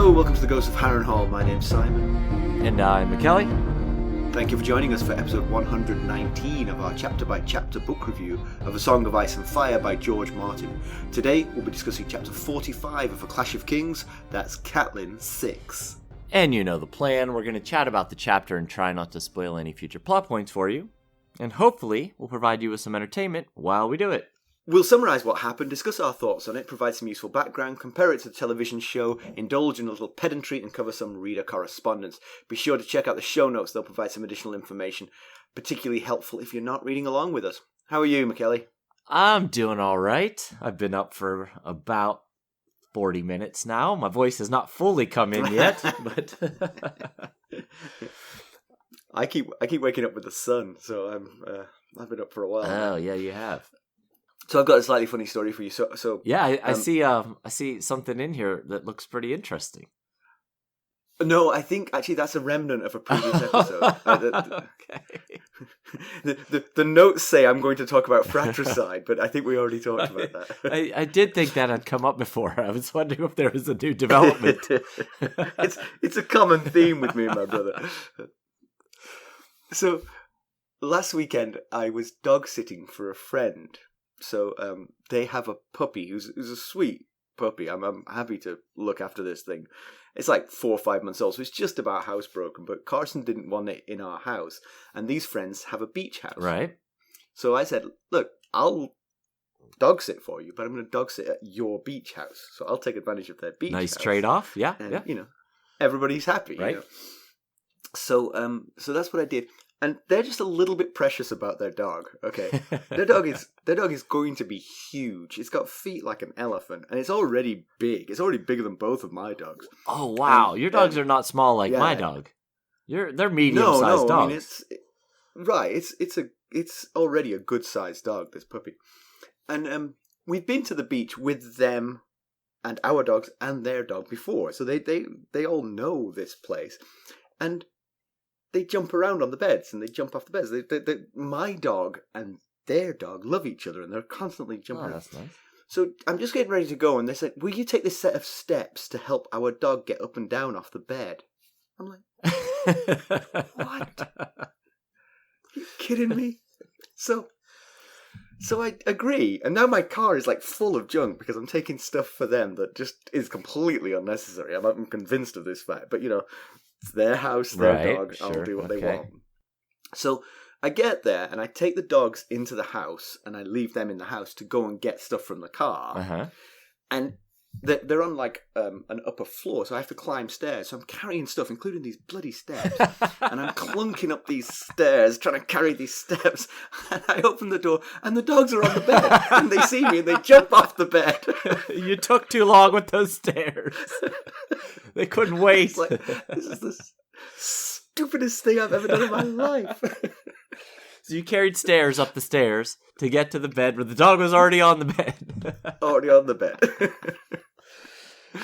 Hello, welcome to the Ghost of Harrenhal. My name's Simon. And I'm Mackelly. Thank you for joining us for episode 119 of our chapter-by-chapter book review of A Song of Ice and Fire by George Martin. Today, we'll be discussing chapter 45 of A Clash of Kings, that's Catelyn 6. And you know the plan, we're going to chat about the chapter and try not to spoil any future plot points for you. And hopefully, we'll provide you with some entertainment while we do it. We'll summarise what happened, discuss our thoughts on it, provide some useful background, compare it to the television show, indulge in a little pedantry, and cover some reader correspondence. Be sure to check out the show notes, they'll provide some additional information, particularly helpful if you're not reading along with us. How are you, Mackelly? I'm doing alright. I've been up for about 40 minutes now. My voice has not fully come in yet, but... I keep waking up with the sun, so I've been up for a while. Oh, yeah, you have. So I've got a slightly funny story for you. So yeah, I see something in here that looks pretty interesting. No, I think actually that's a remnant of a previous episode. Okay. The notes say I'm going to talk about fratricide, but I think we already talked about that. I did think that had come up before. I was wondering if there was a new development. It's a common theme with me and my brother. So last weekend I was dog sitting for a friend. So they have a puppy who's a sweet puppy. I'm happy to look after this thing. It's like 4 or 5 months old, so it's just about housebroken. But Carson didn't want it in our house, and these friends have a beach house. Right. So I said, look, I'll dog sit for you, but I'm going to dog sit at your beach house. So I'll take advantage of their beach house. Nice trade-off, yeah. And, yeah. you know, everybody's happy. Right. You know? So that's what I did. And they're just a little bit precious about their dog. Okay, their dog is going to be huge. It's got feet like an elephant, and it's already big. It's already bigger than both of my dogs. Oh wow, your dogs are not small like my dog. They're medium-sized dogs. I mean, it's already a good-sized dog. This puppy, and we've been to the beach with them and our dogs and their dog before, so they all know this place, and they jump around on the beds and they jump off the beds. My dog and their dog love each other and they're constantly jumping around. That's nice. So I'm just getting ready to go and they said, will you take this set of steps to help our dog get up and down off the bed? I'm like, what? Are you kidding me? So I agree. And now my car is like full of junk because I'm taking stuff for them that just is completely unnecessary. I'm convinced of this fact. But, you know, it's their house, their dog. Sure, I'll do what they want. So I get there and I take the dogs into the house and I leave them in the house to go and get stuff from the car. Uh-huh. And they're on like an upper floor, so I have to climb stairs. So I'm carrying stuff, including these bloody steps. And I'm clunking up these stairs, trying to carry these steps. And I open the door and the dogs are on the bed. And they see me and they jump off the bed. You took too long with those stairs. They couldn't wait. Like, this is the stupidest thing I've ever done in my life. So you carried stairs up the stairs to get to the bed where the dog was already on the bed. Already on the bed.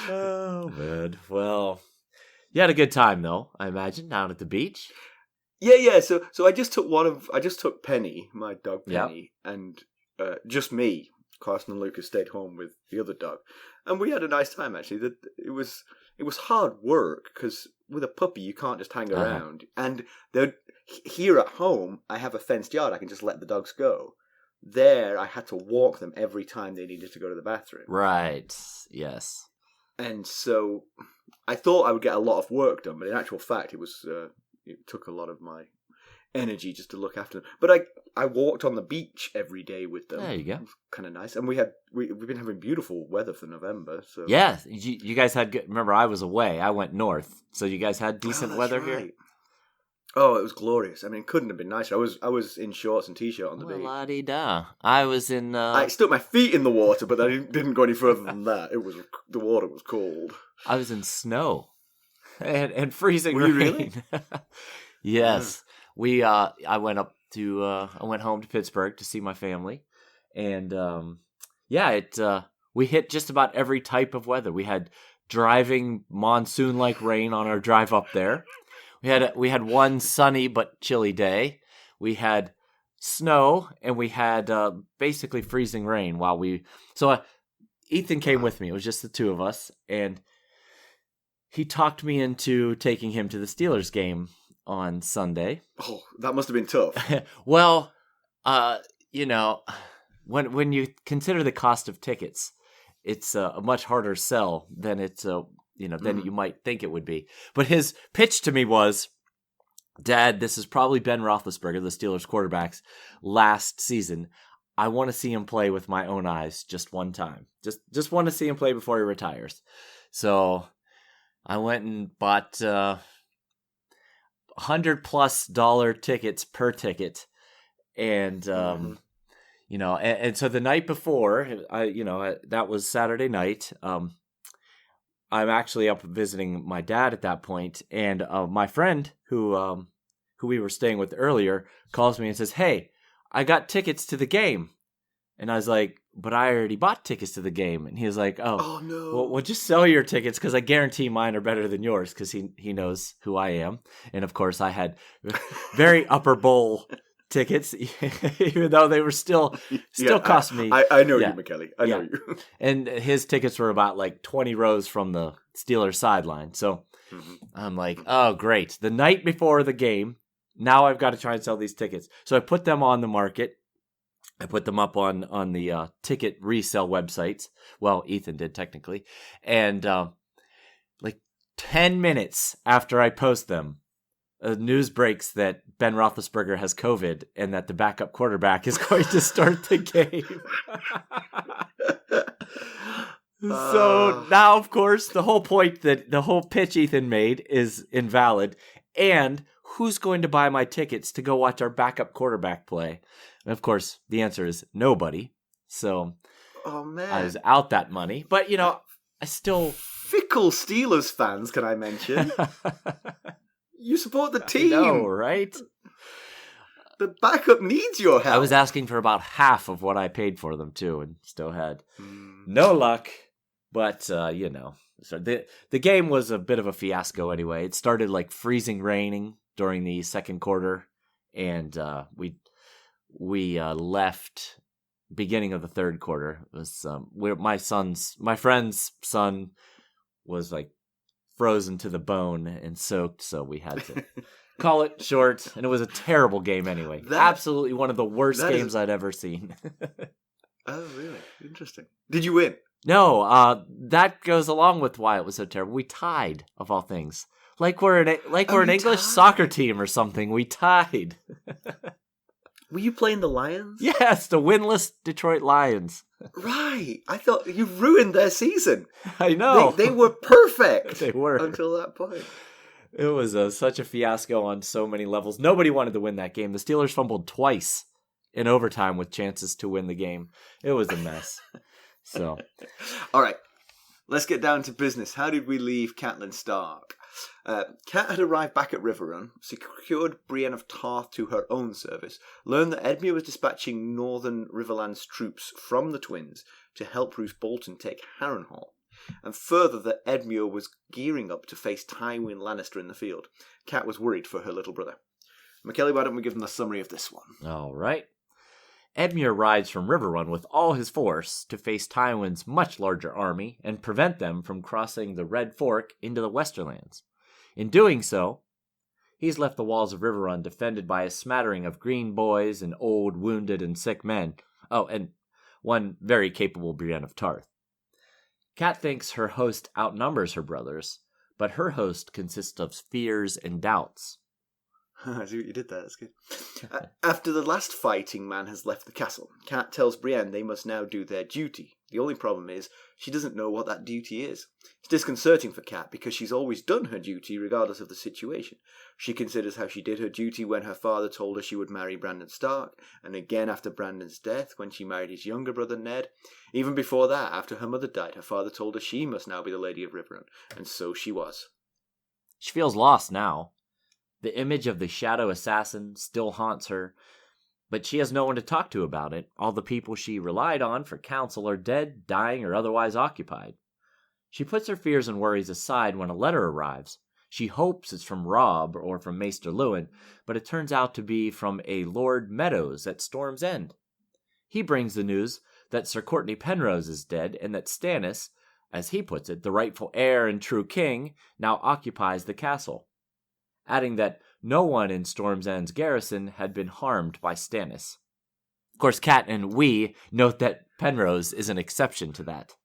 Oh, man. Well, you had a good time, though, I imagine, down at the beach. Yeah. So I just took Penny, my dog Penny, and just me. Carson and Lucas stayed home with the other dog, and we had a nice time. Actually, it was hard work because with a puppy you can't just hang around. And here at home, I have a fenced yard. I can just let the dogs go. There, I had to walk them every time they needed to go to the bathroom. Right. Yes. And so I thought I would get a lot of work done, but in actual fact, it took a lot of my energy just to look after them. But I walked on the beach every day with them. There you go. It was kind of nice. And we've been having beautiful weather for November. So yeah, you guys had good. Remember, I was away. I went north, so you guys had decent weather here. Oh, it was glorious. I mean, it couldn't have been nicer. I was in shorts and t-shirt on the beach. La-di-da. I was in... I stuck my feet in the water, but I didn't go any further than that. The water was cold. I was in snow and freezing Were rain. you really? Yes. Yeah. I went home to Pittsburgh to see my family. And, we hit just about every type of weather. We had driving monsoon-like rain on our drive up there. We had one sunny but chilly day. We had snow, and we had basically freezing rain while we... So Ethan came with me. It was just the two of us, and he talked me into taking him to the Steelers game on Sunday. Oh, that must have been tough. Well, when you consider the cost of tickets, it's a much harder sell than than you might think it would be. But his pitch to me was, Dad, this is probably Ben Roethlisberger, the Steelers quarterback's last season. I want to see him play with my own eyes just one time. Just want to see him play before he retires. So I went and bought $100+ tickets per ticket. And, and so the night before, that was Saturday night. I'm actually up visiting my dad at that point, and my friend who we were staying with earlier calls me and says, "Hey, I got tickets to the game." And I was like, "But I already bought tickets to the game." And he was like, "Oh no. Well, just sell your tickets because I guarantee mine are better than yours," because he knows who I am. And of course, I had very upper bowl tickets, even though they were still cost me. I know you, Mackelly. I know you. And his tickets were about like 20 rows from the Steelers sideline. So I'm like, oh, great. The night before the game, now I've got to try and sell these tickets. So I put them on the market. I put them up on the ticket resale websites. Well, Ethan did technically. And like 10 minutes after I post them, news breaks that Ben Roethlisberger has COVID and that the backup quarterback is going to start the game. So now, of course, the whole pitch Ethan made is invalid. And who's going to buy my tickets to go watch our backup quarterback play? And of course, the answer is nobody. So I was out that money. But, I still... Fickle Steelers fans, can I mention? You support the team. I know, right? The backup needs your help. I was asking for about half of what I paid for them, too, and still had no luck. But, so the game was a bit of a fiasco anyway. It started like freezing raining during the second quarter, and we left beginning of the third quarter. It was my friend's son was like frozen to the bone and soaked, so we had to call it short, and it was a terrible game anyway. Absolutely one of the worst games I'd ever seen. Oh, really? Interesting. Did you win? No, that goes along with why it was so terrible. We tied, of all things. Like we're an English soccer team or something. We tied. Were you playing the Lions? Yes, the winless Detroit Lions. Right. I thought you ruined their season. I know. They were perfect. They were. Until that point. It was such a fiasco on so many levels. Nobody wanted to win that game. The Steelers fumbled twice in overtime with chances to win the game. It was a mess. So, all right. Let's get down to business. How did we leave Catelyn Stark? Cat had arrived back at Riverrun, secured Brienne of Tarth to her own service, learned that Edmure was dispatching northern Riverlands troops from the Twins to help Roose Bolton take Harrenhal, and further that Edmure was gearing up to face Tywin Lannister in the field. Cat was worried for her little brother. Mackelly, why don't we give them the summary of this one? All right. Edmure rides from Riverrun with all his force to face Tywin's much larger army and prevent them from crossing the Red Fork into the Westerlands. In doing so, he's left the walls of Riverrun defended by a smattering of green boys and old, wounded, and sick men. Oh, and one very capable Brienne of Tarth. Cat thinks her host outnumbers her brothers, but her host consists of fears and doubts. I see what you did there, that's good. After the last fighting man has left the castle, Cat tells Brienne they must now do their duty. The only problem is, she doesn't know what that duty is. It's disconcerting for Cat because she's always done her duty regardless of the situation. She considers how she did her duty when her father told her she would marry Brandon Stark, and again after Brandon's death when she married his younger brother Ned. Even before that, after her mother died, her father told her she must now be the Lady of Riverrun, and so she was. She feels lost now. The image of the shadow assassin still haunts her, but she has no one to talk to about it. All the people she relied on for counsel are dead, dying, or otherwise occupied. She puts her fears and worries aside when a letter arrives. She hopes it's from Robb or from Maester Lewin, but it turns out to be from a Lord Meadows at Storm's End. He brings the news that Sir Courtnay Penrose is dead and that Stannis, as he puts it, the rightful heir and true king, now occupies the castle, adding that no one in Storm's End's garrison had been harmed by Stannis. Of course, Cat and we note that Penrose is an exception to that.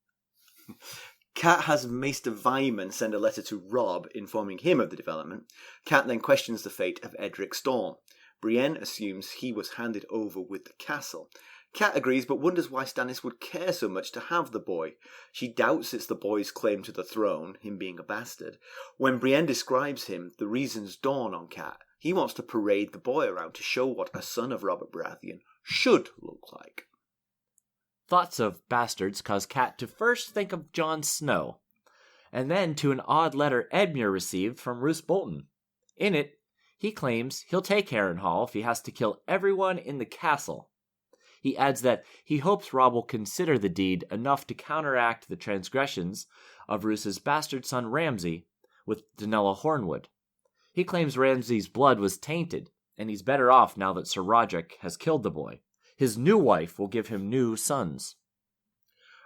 Cat has Maester Vyman send a letter to Robb informing him of the development. Cat then questions the fate of Edric Storm. Brienne assumes he was handed over with the castle. Cat agrees but wonders why Stannis would care so much to have the boy. She doubts it's the boy's claim to the throne, him being a bastard. When Brienne describes him, the reasons dawn on Cat. He wants to parade the boy around to show what a son of Robert Baratheon should look like. Thoughts of bastards cause Cat to first think of Jon Snow, and then to an odd letter Edmure received from Roose Bolton. In it, he claims he'll take Harrenhal if he has to kill everyone in the castle. He adds that he hopes Robb will consider the deed enough to counteract the transgressions of Roose's bastard son Ramsay with Danella Hornwood. He claims Ramsay's blood was tainted, and he's better off now that Sir Roderick has killed the boy. His new wife will give him new sons.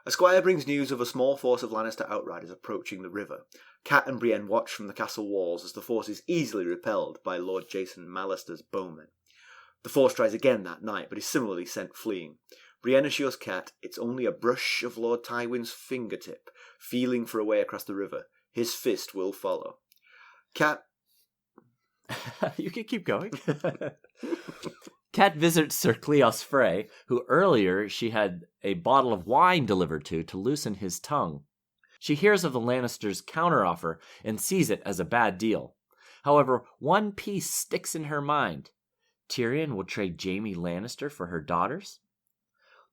A squire brings news of a small force of Lannister outriders approaching the river. Cat and Brienne watch from the castle walls as the force is easily repelled by Lord Jason Mallister's bowmen. The force tries again that night, but is similarly sent fleeing. Brienne assures Cat it's only a brush of Lord Tywin's fingertip, feeling for a way across the river. His fist will follow. Cat... You can keep going. Cat visits Sir Cleos Frey, who earlier she had a bottle of wine delivered to loosen his tongue. She hears of the Lannisters' counteroffer and sees it as a bad deal. However, one piece sticks in her mind. Tyrion will trade Jaime Lannister for her daughters?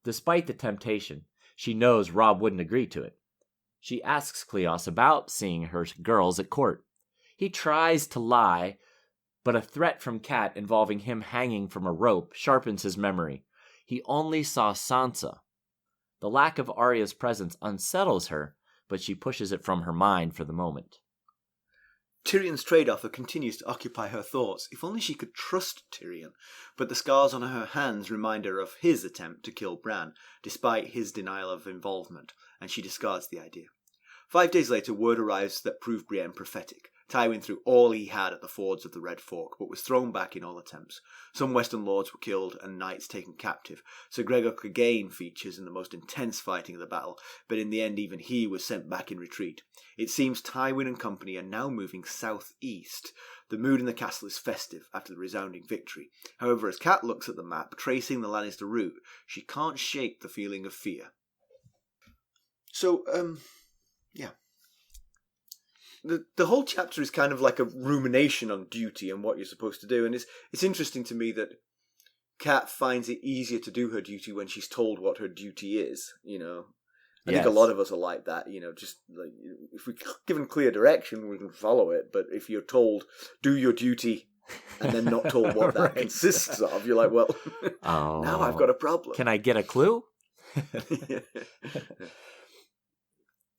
Despite the temptation, she knows Robb wouldn't agree to it. She asks Cleos about seeing her girls at court. He tries to lie, but a threat from Cat involving him hanging from a rope sharpens his memory. He only saw Sansa. The lack of Arya's presence unsettles her, but she pushes it from her mind for the moment. Tyrion's trade offer continues to occupy her thoughts. If only she could trust Tyrion. But the scars on her hands remind her of his attempt to kill Bran, despite his denial of involvement, and she discards the idea. 5 days later, word arrives that proved Brienne prophetic. Tywin threw all he had at the fords of the Red Fork, but was thrown back in all attempts. Some Western lords were killed and knights taken captive. Sir Gregor Clegane features in the most intense fighting of the battle, but in the end even he was sent back in retreat. It seems Tywin and company are now moving southeast. The mood in the castle is festive after the resounding victory. However, as Cat looks at the map, tracing the Lannister route, she can't shake the feeling of fear. So, yeah. The whole chapter is kind of like a rumination on duty and what you're supposed to do, and it's interesting to me that Cat finds it easier to do her duty when she's told what her duty is, you know. I think a lot of us are like that, you know, just like if we're given clear direction, we can follow it, but if you're told, do your duty, and then not told what that consists of, you're like, well, now I've got a problem. Can I get a clue?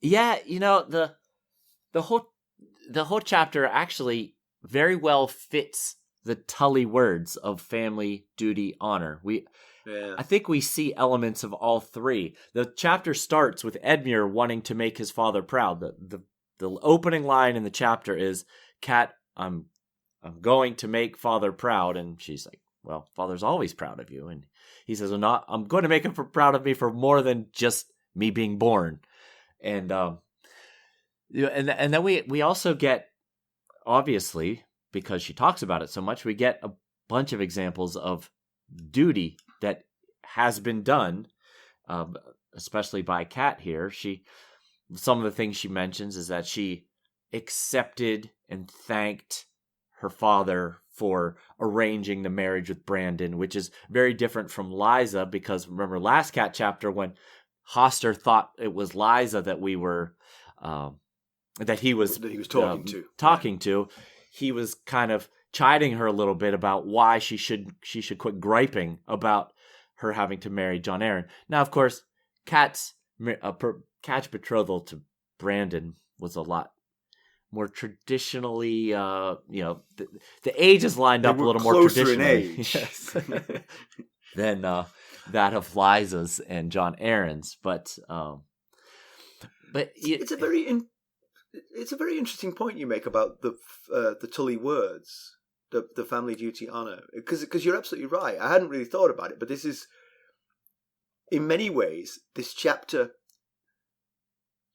Yeah, you know, the whole chapter actually very well fits the Tully words of family, duty, honor. I think we see elements of all three. The chapter starts with Edmure wanting to make his father proud. The opening line in the chapter is, "Cat, I'm going to make father proud," and she's like, "Well, father's always proud of you." And he says, I'm going to make him proud of me for more than just me being born." And and then we also get, obviously, because she talks about it so much, we get a bunch of examples of duty that has been done, especially by Cat here. Some of the things she mentions is that she accepted and thanked her father for arranging the marriage with Brandon, which is very different from Lysa, because remember last Cat chapter when Hoster thought it was Lysa that we were that he was talking to, he was kind of chiding her a little bit about why she should quit griping about her having to marry Jon Arryn. Now, of course, Cat's betrothal to Brandon was a lot more traditionally, the age is lined up a little more traditionally than that of Lysa's and Jon Arryn's. But But it's a very interesting point you make about the Tully words, the family duty honor, because you're absolutely right. I hadn't really thought about it, but this is, in many ways, this chapter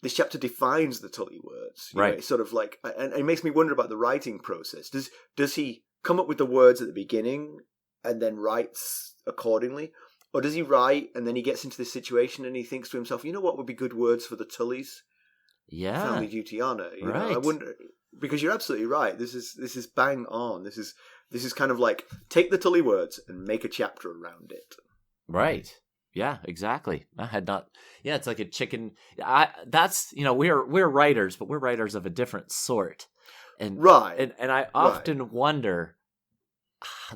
defines the Tully words. You know, it's sort of like, and it makes me wonder about the writing process. Does he come up with the words at the beginning and then writes accordingly? Or does he write and then he gets into this situation and he thinks to himself, you know what would be good words for the Tullys? Yeah. Family duty honor. You right. know, I wonder, because you're absolutely right. This is bang on. This is kind of like, take the Tully words and make a chapter around it. Right. Yeah, exactly. I had not. Yeah, it's like a chicken. That's, we're writers, but we're writers of a different sort. And right. And I often wonder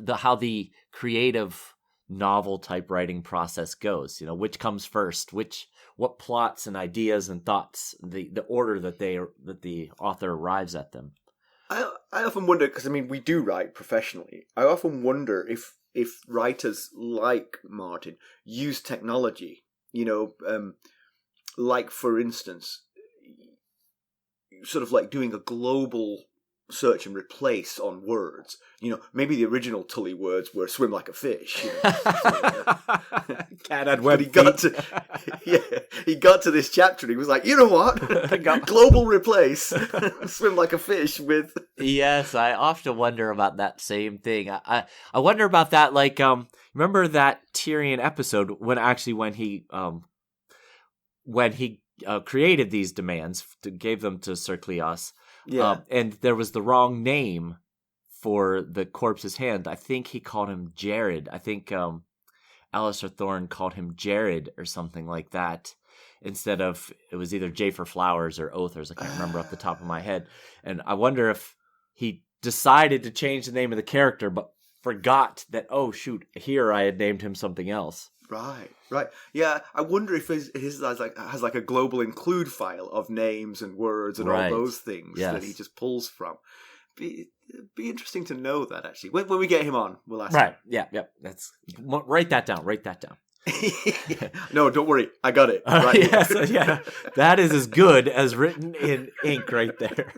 how the creative novel type writing process goes. Which comes first, what plots and ideas and thoughts, the order that the author arrives at them. I often wonder, because we do write professionally. I often wonder if writers like Martin use technology, like, for instance, sort of like doing a global search and replace on words. Maybe the original Tully words were swim like a fish. Cat had web feet. He got to this chapter and he was like, you know what? Global replace. Swim like a fish with... Yes, I often wonder about that same thing. I wonder about that, like, remember that Tyrion episode when he created these demands, gave them to Sir Cleos. Yeah. And there was the wrong name for the corpse's hand. I think he called him Jared. I think Alistair Thorne called him Jared or something like that. Instead of, it was either J for flowers or Others. I can't remember off the top of my head. And I wonder if he decided to change the name of the character, but forgot that, oh, shoot, here I had named him something else. Right. Yeah, I wonder if his has like a global include file of names and words and all those things that he just pulls from. Be interesting to know that, actually. When we get him on, we'll ask him. Yeah. That's write that down. No, don't worry. I got it. Right. Yeah. That is as good as written in ink right there.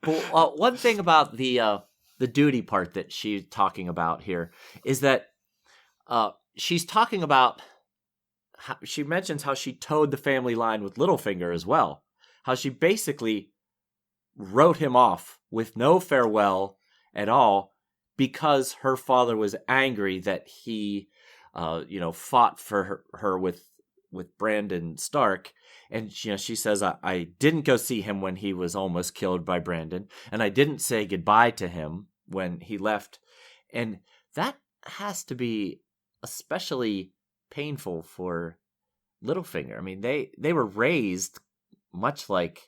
But one thing about the duty part that she's talking about here is that she's talking about she mentions how she towed the family line with Littlefinger as well. How she basically wrote him off with no farewell at all because her father was angry that he, fought for her with Brandon Stark. And, she says, I didn't go see him when he was almost killed by Brandon. And I didn't say goodbye to him when he left. And that has to be especially painful for Littlefinger. They were raised much like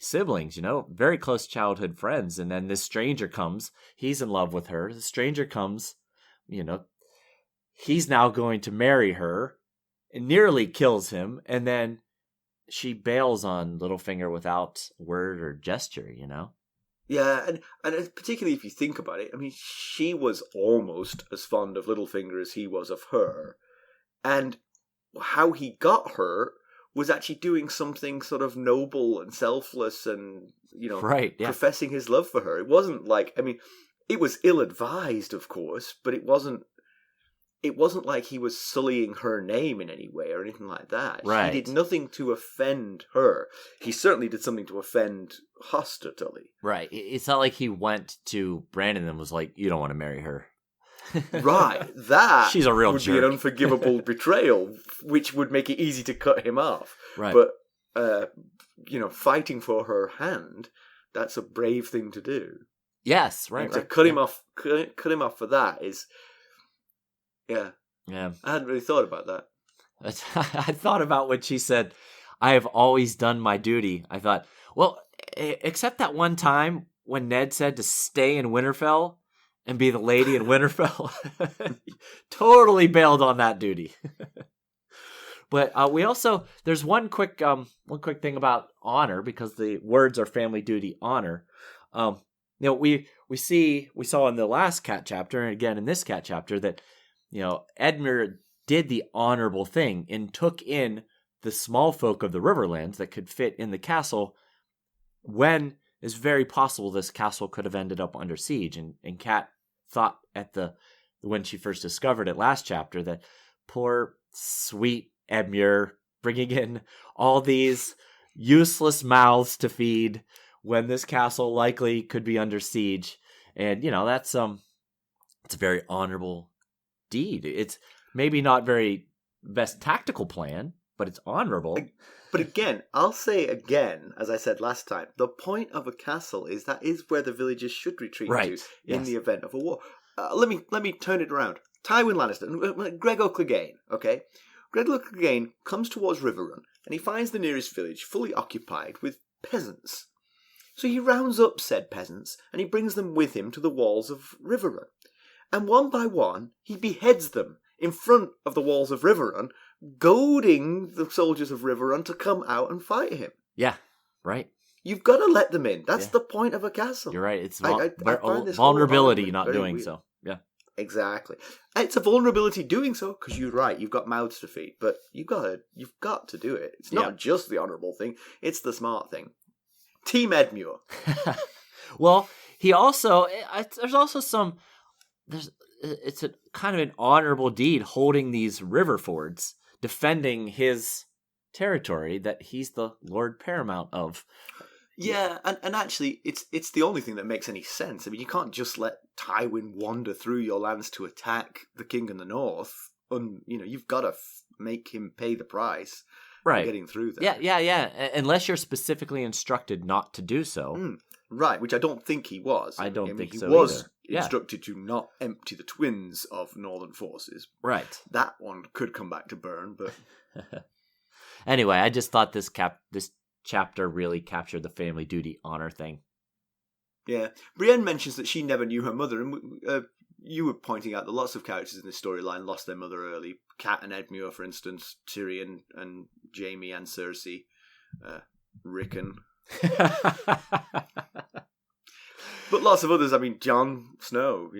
siblings, very close childhood friends. And then this stranger comes, he's in love with her. The stranger comes, he's now going to marry her and nearly kills him. And then she bails on Littlefinger without word or gesture, Yeah, and particularly if you think about it, she was almost as fond of Littlefinger as he was of her. And how he got her was actually doing something sort of noble and selfless and, professing his love for her. It wasn't like, it was ill-advised, of course, but it wasn't like he was sullying her name in any way or anything like that. Right. He did nothing to offend her. He certainly did something to offend Hoster Tully. Right. It's not like he went to Brandon and was like, you don't want to marry her. Right. That she's a real would jerk. be an unforgivable betrayal, which would make it easy to cut him off. Right. But, fighting for her hand, that's a brave thing to do. Yes, right. And to cut him off for that is... Yeah. I hadn't really thought about that. I thought about when she said, I have always done my duty. I thought, well, except that one time when Ned said to stay in Winterfell and be the lady in Winterfell. Totally bailed on that duty. But we also, there's one quick thing about honor, because the words are family duty honor. We saw in the last cat chapter, and again in this cat chapter, that Edmure did the honorable thing and took in the small folk of the Riverlands that could fit in the castle, when it's very possible this castle could have ended up under siege. And Kat thought when she first discovered it last chapter that poor sweet Edmure bringing in all these useless mouths to feed when this castle likely could be under siege. And that's it's a very honorable deed. It's maybe not very best tactical plan, but it's honorable. But again, I'll say again, as I said last time, the point of a castle is that is where the villagers should retreat to in the event of a war. Let me turn it around. Tywin Lannister, Gregor Clegane, okay? Gregor Clegane comes towards Riverrun, and he finds the nearest village fully occupied with peasants. So he rounds up said peasants, and he brings them with him to the walls of Riverrun. And one by one, he beheads them in front of the walls of Riverrun, goading the soldiers of Riverrun to come out and fight him. Yeah, right. You've got to let them in. That's the point of a castle. You're right. It's I find this vulnerability not doing weird. So. Yeah. Exactly. It's a vulnerability doing so, because you're right, you've got mouths to feed, but you've got to do it. It's not just the honourable thing, it's the smart thing. Team Edmure. Well, he also, there's also it's a kind of an honourable deed holding these river fords, defending his territory that he's the Lord Paramount of. Yeah, and actually, it's the only thing that makes any sense. I mean, you can't just let Tywin wander through your lands to attack the king in the north. You've got to make him pay the price for getting through there. Yeah. Unless you're specifically instructed not to do so. Right, which I don't think he was. I don't think so He was either. instructed to not empty the twins of northern forces. Right. That one could come back to burn, but... Anyway, I just thought this chapter really captured the family duty honor thing. Yeah. Brienne mentions that she never knew her mother, and you were pointing out that lots of characters in this storyline lost their mother early. Kat and Edmure, for instance, Tyrion and Jaime and Cersei, Rickon. But lots of others, I mean, Jon Snow,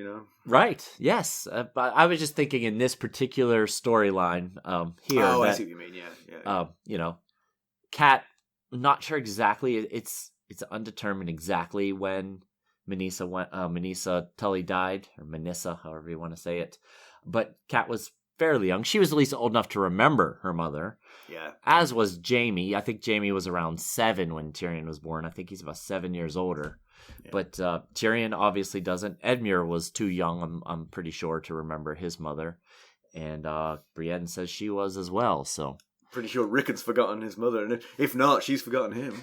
Right, yes. But I was just thinking in this particular storyline here. Oh, I see what you mean, yeah. Kat, not sure exactly, it's undetermined exactly when Manisa Tully died, or Manissa, however you want to say it. But Kat was fairly young. She was at least old enough to remember her mother. Yeah. As was Jaime. I think Jaime was around 7 when Tyrion was born. I think he's about 7 years older. Yeah. But Tyrion obviously doesn't. Edmure was too young, I'm pretty sure, to remember his mother. And Brienne says she was as well, so... Pretty sure Rickon's forgotten his mother, and if not, she's forgotten him.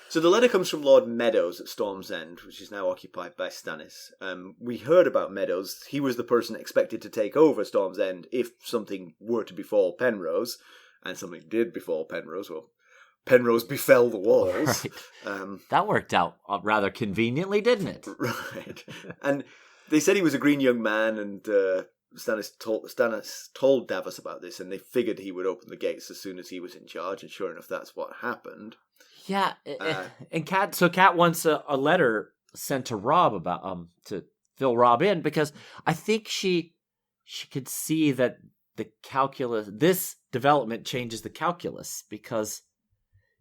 So the letter comes from Lord Meadows at Storm's End, which is now occupied by Stannis. We heard about Meadows. He was the person expected to take over Storm's End if something were to befall Penrose, and something did befall Penrose. Well, Penrose befell the walls. Right. That worked out rather conveniently, didn't it? Right. And they said he was a green young man, and Stannis told Davos about this, and they figured he would open the gates as soon as he was in charge, and sure enough, that's what happened. Yeah, and Kat wants a letter sent to Robb about to fill Robb in, because I think she could see that this development changes the calculus, because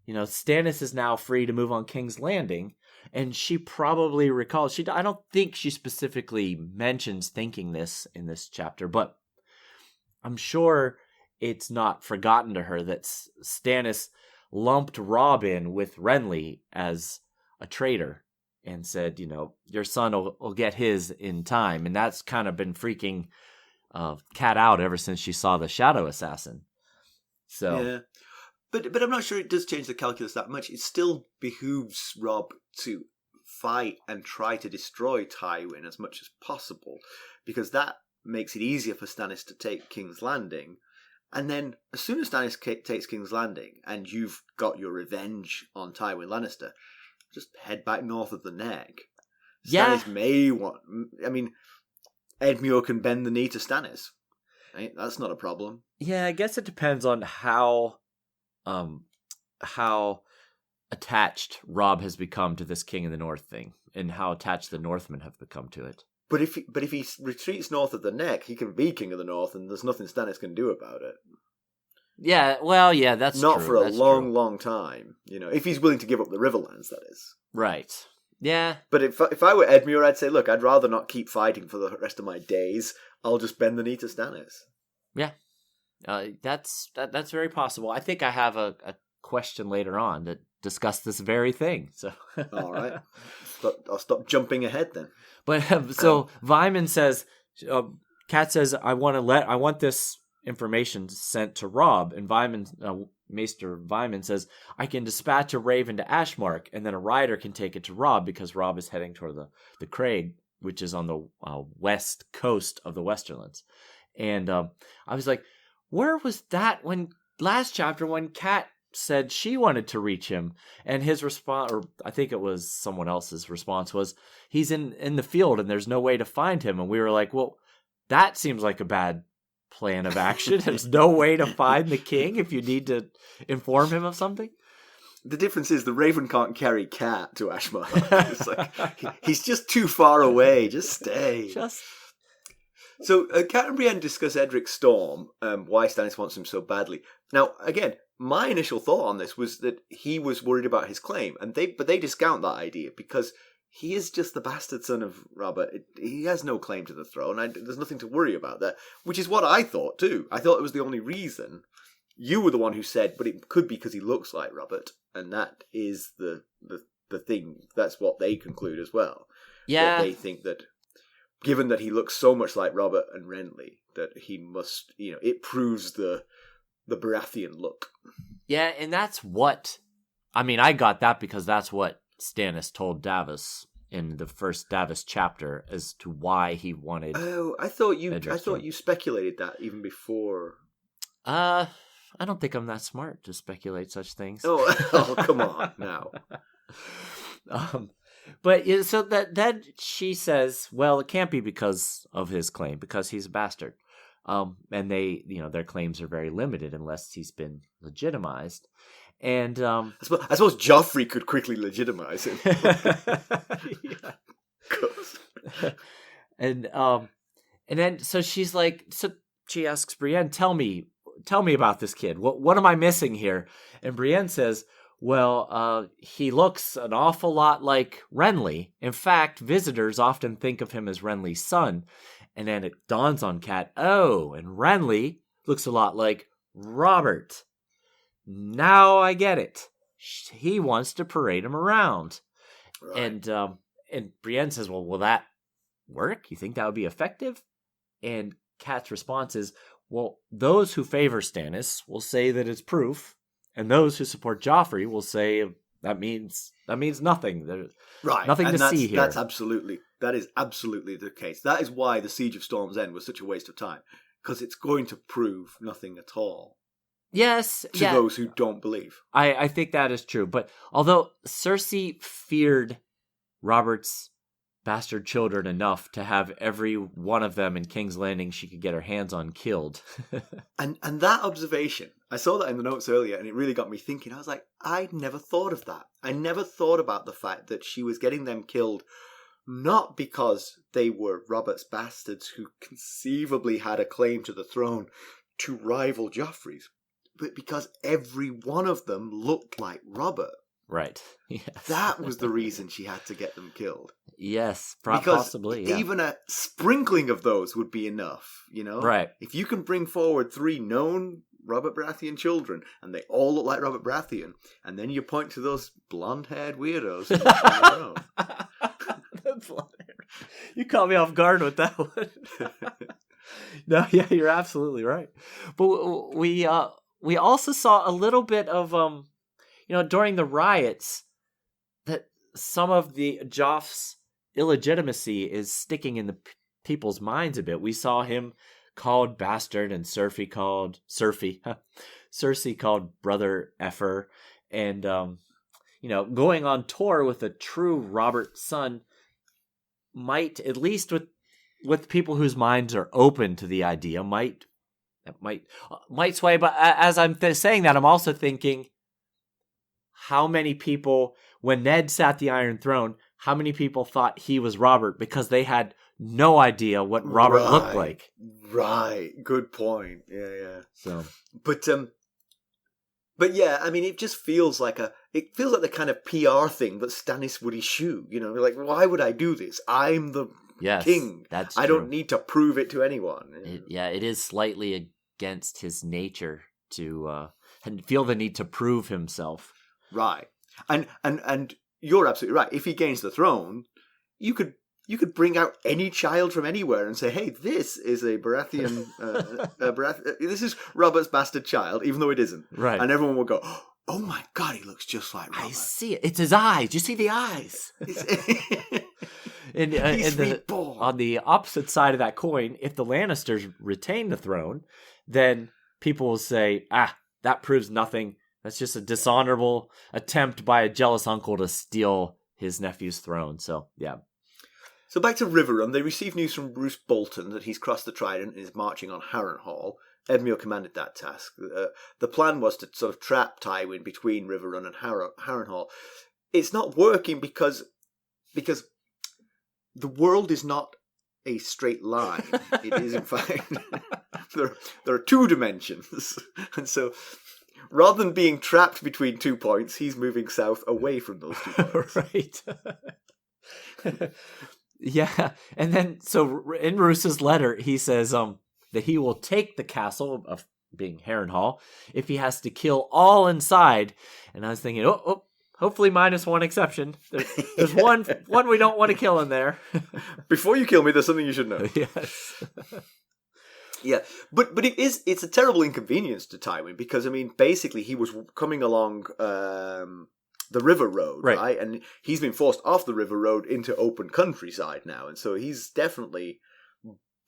Stannis is now free to move on King's Landing, and she probably recalls. I don't think she specifically mentions thinking this in this chapter, but I'm sure it's not forgotten to her that Stannis lumped Robb in with Renly as a traitor and said, your son will get his in time. And that's kind of been freaking Kat out ever since she saw the Shadow Assassin. So, yeah. But I'm not sure it does change the calculus that much. It still behooves Robb to fight and try to destroy Tywin as much as possible, because that makes it easier for Stannis to take King's Landing. And then, as soon as Stannis takes King's Landing, and you've got your revenge on Tywin Lannister, just head back north of the Neck. Stannis may want... I mean, Edmure can bend the knee to Stannis. Right? That's not a problem. Yeah, I guess it depends on how attached Robb has become to this King of the North thing, and how attached the Northmen have become to it. But if he retreats north of the Neck, he can be King of the North, and there's nothing Stannis can do about it. Yeah, well, yeah, that's not true. for a That's long, true. long time. If he's willing to give up the Riverlands, that is. Right. Yeah. But if I were Edmure, I'd say, look, I'd rather not keep fighting for the rest of my days. I'll just bend the knee to Stannis. Yeah. That's very possible. I think I have a question later on that discuss this very thing. So all right, I'll stop jumping ahead then. But so Vyman says, Cat says, I want this information sent to Robb, and Maester Vyman says, I can dispatch a raven to Ashmark, and then a rider can take it to Robb because Robb is heading toward the Craig, which is on the west coast of the Westerlands. And I was like, where was that when last chapter when Cat said she wanted to reach him, and his response, or I think it was someone else's response, was he's in the field and there's no way to find him. And we were like, well, that seems like a bad plan of action. There's no way to find the king if you need to inform him of something. The difference is the raven can't carry Cat to Ashmark. It's like he's just too far away. Just stay. So Cat and Brienne discuss Edric Storm, why Stannis wants him so badly. Now, again, my initial thought on this was that he was worried about his claim, but they discount that idea because he is just the bastard son of Robert. He has no claim to the throne. There's nothing to worry about there, which is what I thought too. I thought it was the only reason. You were the one who said, but it could be because he looks like Robert, and that is the thing. That's what they conclude as well. Yeah, that they think that, given that he looks so much like Robert and Renly, that he must, it proves the Baratheon look. Yeah, and that's what, I got that because that's what Stannis told Davos in the first Davos chapter as to why he wanted. Oh, I thought you speculated that even before. I don't think I'm that smart to speculate such things. Oh come on now. But so that she says, well, it can't be because of his claim, because he's a bastard. And they, their claims are very limited unless he's been legitimized. And I suppose Joffrey could quickly legitimize him. And then so she's like, so she asks Brienne, tell me about this kid. What am I missing here? And Brienne says, well, he looks an awful lot like Renly. In fact, visitors often think of him as Renly's son. And then it dawns on Cat, and Renly looks a lot like Robert. Now I get it. He wants to parade him around. Right. And Brienne says, well, will that work? You think that would be effective? And Cat's response is, well, those who favor Stannis will say that it's proof, and those who support Joffrey will say that means nothing. There's nothing to see here. That is absolutely the case. That is why the Siege of Storm's End was such a waste of time, because it's going to prove nothing at all. Yes, to those who don't believe. I think that is true. But although Cersei feared Robert's bastard children enough to have every one of them in King's Landing she could get her hands on killed. and that observation, I saw that in the notes earlier, and it really got me thinking. I was like, I never thought of that. I never thought about the fact that she was getting them killed not because they were Robert's bastards who conceivably had a claim to the throne to rival Joffrey's, but because every one of them looked like Robert. Right. Yes. That was the reason she had to get them killed. Yes, possibly. Yeah. Even a sprinkling of those would be enough, Right. If you can bring forward 3 known Robert Baratheon children, and they all look like Robert Baratheon, and then you point to those blonde-haired weirdos. You caught me off guard with that one. No, yeah, you're absolutely right. But we also saw a little bit of during the riots that some of the Joff's illegitimacy is sticking in the people's minds a bit. We saw him called bastard, and Cersei called brother effer, and going on tour with a true Robert son might, at least with people whose minds are open to the idea, might sway. But as I'm saying that, I'm also thinking, how many people, when Ned sat the Iron Throne, how many people thought he was Robert because they had no idea what Robert looked like? Right. Good point. Yeah. So, but But yeah, I mean, it just feels like the kind of PR thing that Stannis would eschew. Like, why would I do this? I'm the king. That's I true. don't need to prove it to anyone. It is slightly against his nature to feel the need to prove himself. Right. And you're absolutely right. If he gains the throne, you could bring out any child from anywhere and say, "Hey, this is a Baratheon. This is Robert's bastard child," even though it isn't. Right. And everyone will go, "Oh my God, he looks just like Robert." I see it. It's his eyes. You see the eyes. On the opposite side of that coin, if the Lannisters retain the throne, then people will say, that proves nothing. That's just a dishonorable attempt by a jealous uncle to steal his nephew's throne. So, yeah. So back to Riverrun, they receive news from Roose Bolton that he's crossed the Trident and is marching on Harrenhal. Edmure commanded that task. The plan was to sort of trap Tywin between Riverrun and Harrenhal. It's not working because the world is not a straight line. It is, in fact, there are two dimensions. And so, rather than being trapped between 2 points, he's moving south away from those 2 points. Right. Yeah. And then, so in Roose's letter, he says that he will take the castle, of being Harrenhal, if he has to kill all inside. And I was thinking, hopefully minus one exception. There's one we don't want to kill in there. Before you kill me, there's something you should know. Yes. Yeah, but it's a terrible inconvenience to Tywin because, I mean, basically he was coming along the river road, right? And he's been forced off the river road into open countryside now, and so he's definitely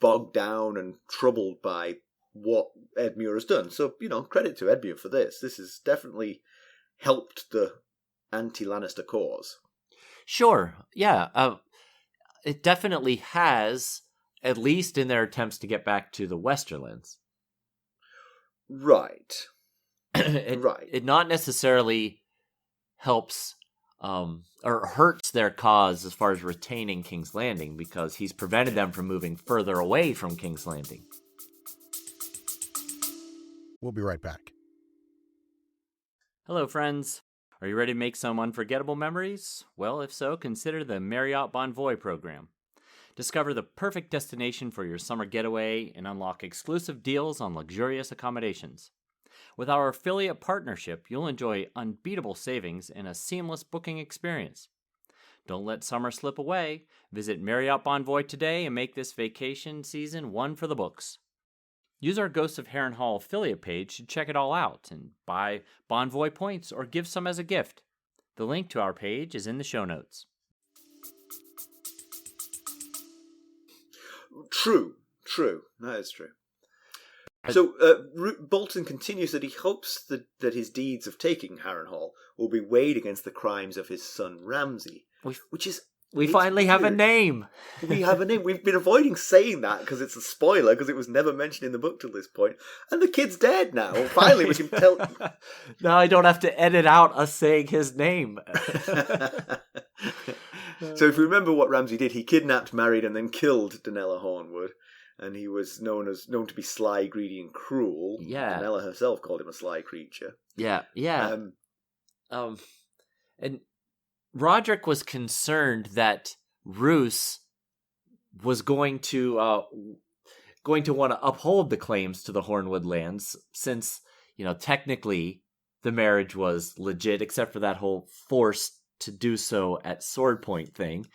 bogged down and troubled by what Edmure has done. So, credit to Edmure for this. This has definitely helped the anti-Lannister cause. Sure, yeah. It definitely has, at least in their attempts to get back to the Westerlands. Right. It not necessarily helps or hurts their cause as far as retaining King's Landing, because he's prevented them from moving further away from King's Landing. We'll be right back. Hello, friends. Are you ready to make some unforgettable memories? Well, if so, consider the Marriott Bonvoy program. Discover the perfect destination for your summer getaway and unlock exclusive deals on luxurious accommodations. With our affiliate partnership, you'll enjoy unbeatable savings and a seamless booking experience. Don't let summer slip away. Visit Marriott Bonvoy today and make this vacation season one for the books. Use our Ghosts of Harrenhal affiliate page to check it all out and buy Bonvoy points or give some as a gift. The link to our page is in the show notes. True. That is true. So Bolton continues that he hopes that his deeds of taking Harrenhal will be weighed against the crimes of his son Ramsay, which is... We finally have a name. We have a name. We've been avoiding saying that because it's a spoiler, because it was never mentioned in the book till this point. And the kid's dead now. Finally, we can tell... Now I don't have to edit out us saying his name. So if you remember what Ramsay did, he kidnapped, married, and then killed Danella Hornwood. And he was known to be sly, greedy, and cruel. Yeah. Danella herself called him a sly creature. Yeah. And Roderick was concerned that Roose was going to want to uphold the claims to the Hornwood lands, since, technically the marriage was legit, except for that whole forced to do so at sword point thing.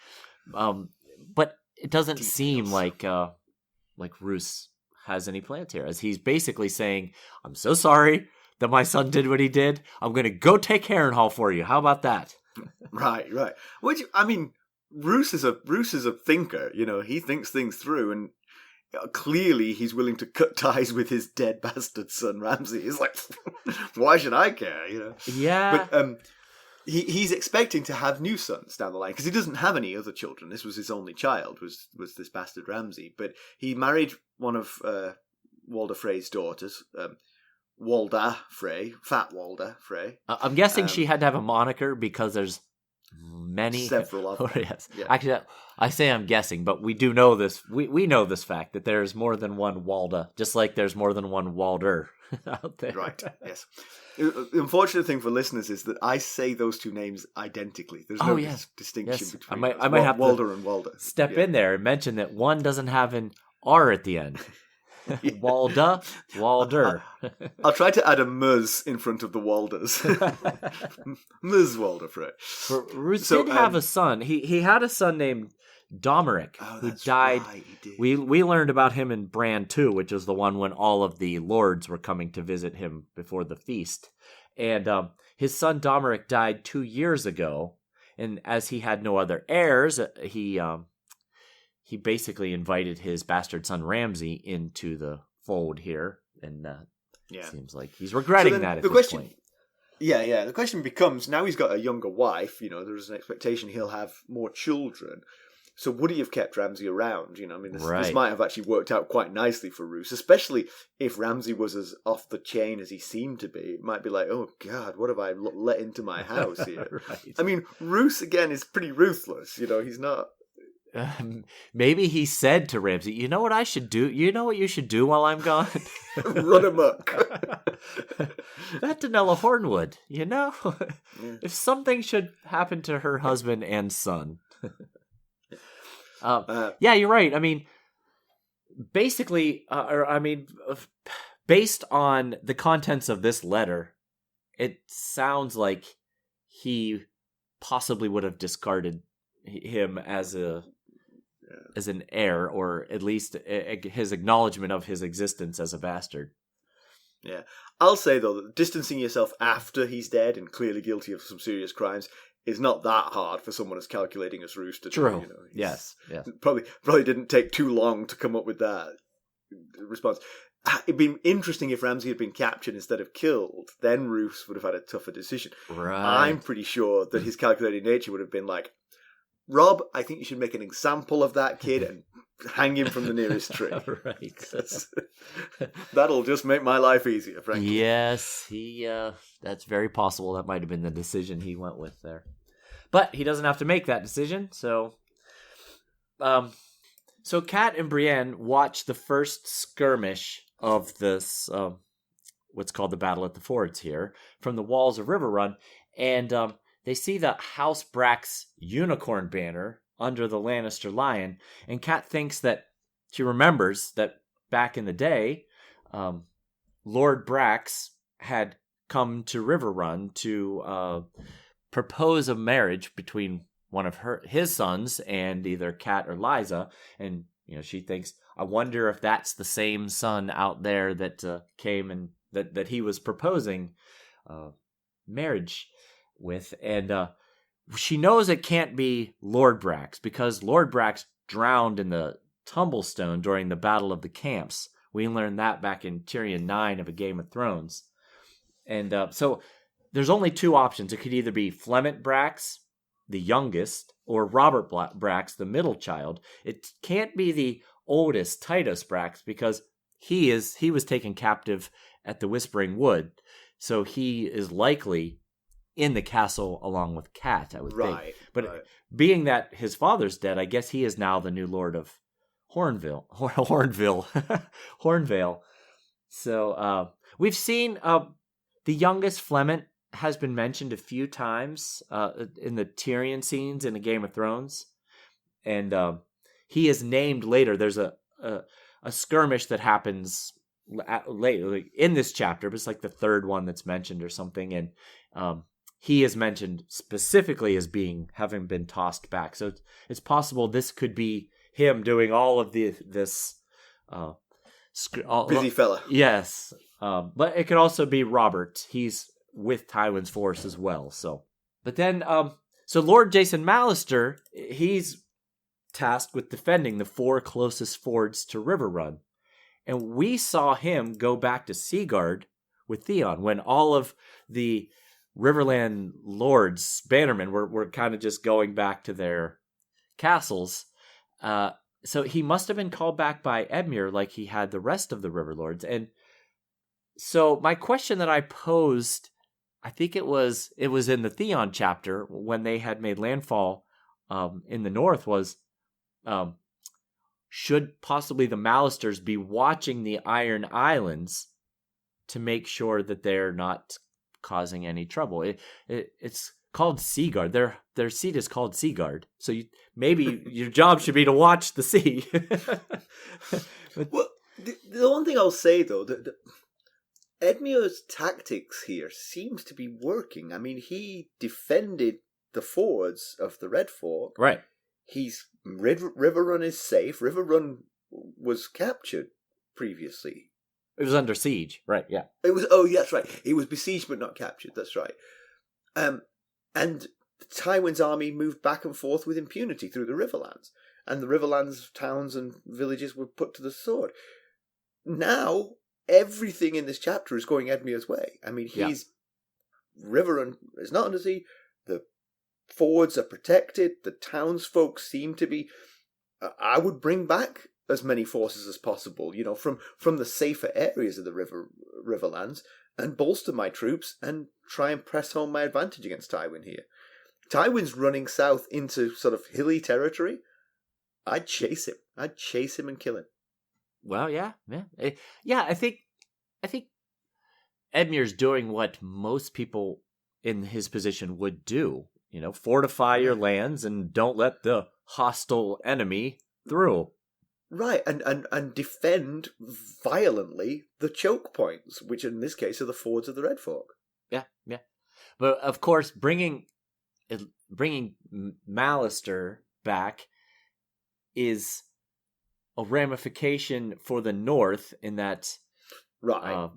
But it doesn't seem like Roose has any plans here, as he's basically saying, "I'm so sorry that my son did what he did. I'm going to go take Harrenhal for you. How about that?" Right. Which, I mean, Roose is a thinker. He thinks things through, and clearly he's willing to cut ties with his dead bastard son Ramsay. He's like, why should I care? Yeah. But he's expecting to have new sons down the line, because he doesn't have any other children. This was his only child, was this bastard Ramsay. But he married one of Walder Frey's daughters, Walder Frey, Fat Walder Frey. I'm guessing she had to have a moniker because there's many. Several of them. Oh, yes. Yeah. Actually, I say I'm guessing, but we do know this. We know this fact that there's more than one Walda, just like there's more than one Walder out there. Right, yes. The unfortunate thing for listeners is that I say those two names identically. There's no distinction between I might have Walder and Walder. Step in there and mention that one doesn't have an R at the end. Walda, Walder. I'll try to add a Ms in front of the Walders. Ms. Walder, right? Roose did have a son. He had a son named Domeric, who died. Right, he did. We learned about him in Bran 2, which is the one when all of the lords were coming to visit him before the feast. And his son Domeric died 2 years ago, and as he had no other heirs, he basically invited his bastard son Ramsay into the fold here, and it seems like he's regretting that at this point. Yeah. The question becomes, now he's got a younger wife, there's an expectation he'll have more children. So would he have kept Ramsay around? This might have actually worked out quite nicely for Roose, especially if Ramsay was as off the chain as he seemed to be. It might be like, oh God, what have I let into my house here? Right. I mean, Roose, again, is pretty ruthless. He's not... Maybe he said to Ramsay, you know what I should do? You know what you should do while I'm gone? Run amok. That Danella Hornwood, if something should happen to her husband and son. Yeah, you're right. I mean, basically, based on the contents of this letter, it sounds like he possibly would have discarded him as an heir, or at least his acknowledgement of his existence as a bastard. Yeah. I'll say, though, that distancing yourself after he's dead and clearly guilty of some serious crimes is not that hard for someone as calculating as Roose to do. True. Yes. Probably didn't take too long to come up with that response. It'd been interesting if Ramsay had been captured instead of killed. Then Roose would have had a tougher decision. Right. I'm pretty sure that his calculating nature would have been like, Rob, I think you should make an example of that kid and hang him from the nearest tree. Right. That'll just make my life easier, frankly. Yes, that's very possible. That might have been the decision he went with there. But he doesn't have to make that decision, so... So Cat and Brienne watch the first skirmish of this, what's called the Battle at the Fords here, from the walls of Riverrun, and they see the House Brack's unicorn banner under the Lannister lion, and Cat thinks that, she remembers that back in the day, Lord Brax had come to Riverrun to propose a marriage between one of his sons and either Cat or Liza, and she thinks, I wonder if that's the same son out there that came and that he was proposing marriage with, and she knows it can't be Lord Brax because Lord Brax drowned in the Tumblestone during the Battle of the Camps. We learned that back in Tyrion 9 of A Game of Thrones, and so there's only two options. It could either be Flemont Brax, the youngest, or Robert Brax, the middle child. It can't be the oldest, Titus Brax, because he was taken captive at the Whispering Wood, so he is likely in the castle along with Cat, I would think. But being that his father's dead, I guess he is now the new Lord of Hornvale. So we've seen the youngest Flemont has been mentioned a few times in the Tyrion scenes in A Game of Thrones, and he is named later. There's a skirmish that happens later in this chapter, but it's like the third one that's mentioned or something, and he is mentioned specifically as having been tossed back. So it's possible this could be him doing all of this. Busy fella. Yes, but it could also be Robert. He's with Tywin's force as well. So, but then, so Lord Jason Mallister, he's tasked with defending the 4 closest fords to Riverrun, and we saw him go back to Seaguard with Theon when all of the Riverland lords, bannermen, were kind of just going back to their castles. So he must have been called back by Edmure like he had the rest of the River Lords. And so my question that I posed I think it was in the Theon chapter when they had made landfall in the north was should possibly the Mallisters be watching the Iron Islands to make sure that they're not causing any trouble. It's called Seaguard. Their seat is called Seaguard. So maybe your job should be to watch the sea. Well, the one thing I'll say, though, that Edmure's tactics here seems to be working. I mean, he defended the fords of the Red Fork. Right. Riverrun is safe. Riverrun was captured previously. It was under siege. Right, yeah. It was. Oh, yeah, that's right. It was besieged but not captured. That's right. And Tywin's army moved back and forth with impunity through the Riverlands. And the Riverlands towns and villages were put to the sword. Now, everything in this chapter is going Edmure's way. I mean, Riverrun is not under siege. The fords are protected. The townsfolk seem to be... I would bring back as many forces as possible, from the safer areas of the Riverlands, and bolster my troops and try and press home my advantage against Tywin here. Tywin's running south into sort of hilly territory. I'd chase him. I'd chase him and kill him. Well, yeah. I think Edmure's doing what most people in his position would do. Fortify your lands and don't let the hostile enemy through. Right, and defend violently the choke points, which in this case are the fords of the Red Fork. Yeah. But of course, bringing Mallister back is a ramification for the North in that, right?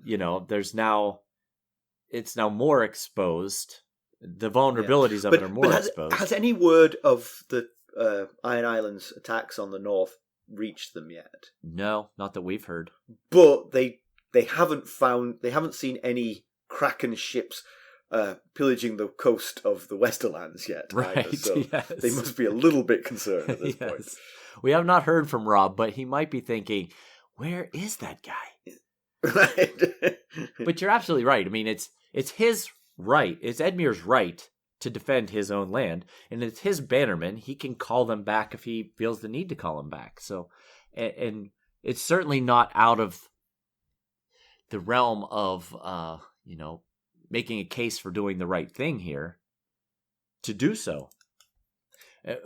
it's now more exposed. The vulnerabilities of it are more exposed. Has any word of the Iron Islands attacks on the North reached them yet? No, not that we've heard. But they haven't seen any Kraken ships pillaging the coast of the Westerlands yet. Right. Either, so yes. They must be a little bit concerned at this point. We have not heard from Rob, but he might be thinking, where is that guy? Right. But you're absolutely right. I mean, it's his right. It's Edmure's right to defend his own land, and it's his bannermen. He can call them back if he feels the need to call them back. So, and it's certainly not out of the realm of, making a case for doing the right thing here to do so.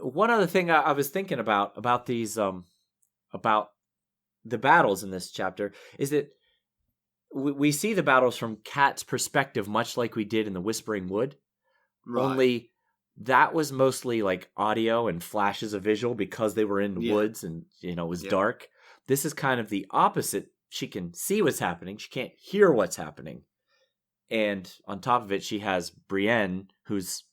One other thing I was thinking about these, about the battles in this chapter is that we see the battles from Kat's perspective, much like we did in the Whispering Wood. Right. Only that was mostly like audio and flashes of visual because they were in the woods and, it was dark. This is kind of the opposite. She can see what's happening. She can't hear what's happening. And on top of it, she has Brienne, who's,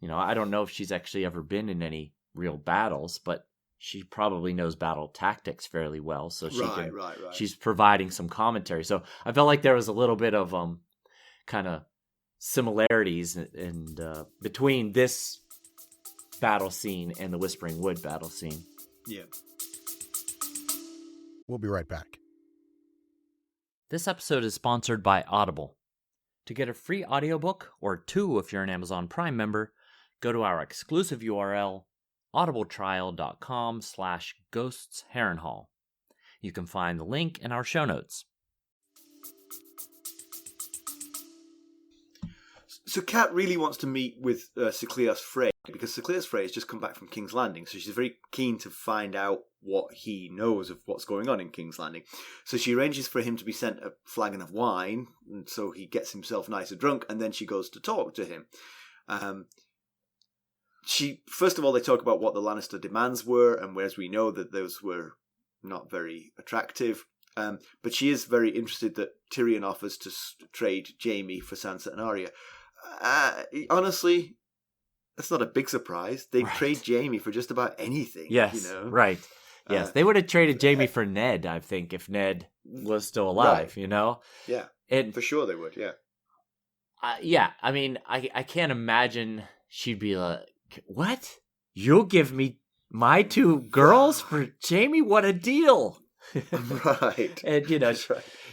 I don't know if she's actually ever been in any real battles, but she probably knows battle tactics fairly well. So she's providing some commentary. So I felt like there was a little bit of kind of similarities and between this battle scene and the Whispering Wood battle scene. Yeah. We'll be right back. This episode is sponsored by Audible. To get a free audiobook, or 2 if you're an Amazon Prime member, go to our exclusive URL, audibletrial.com/ghosts Harrenhal. You can find the link in our show notes. So Kat really wants to meet with Sir Cleos Frey, because Sir Cleos Frey has just come back from King's Landing, so she's very keen to find out what he knows of what's going on in King's Landing. So she arranges for him to be sent a flagon of wine, and so he gets himself nice and drunk, and then she goes to talk to him. First of all, they talk about what the Lannister demands were, and whereas we know that those were not very attractive, but she is very interested that Tyrion offers to trade Jaime for Sansa and Arya. Honestly, that's not a big surprise. They'd trade Jaime for just about anything. Yes, right. Yes, they would have traded Jaime for Ned, I think, if Ned was still alive, Yeah, and for sure they would, yeah. I mean, I can't imagine she'd be like, what? You'll give me my 2 girls for Jaime? What a deal! Right. And,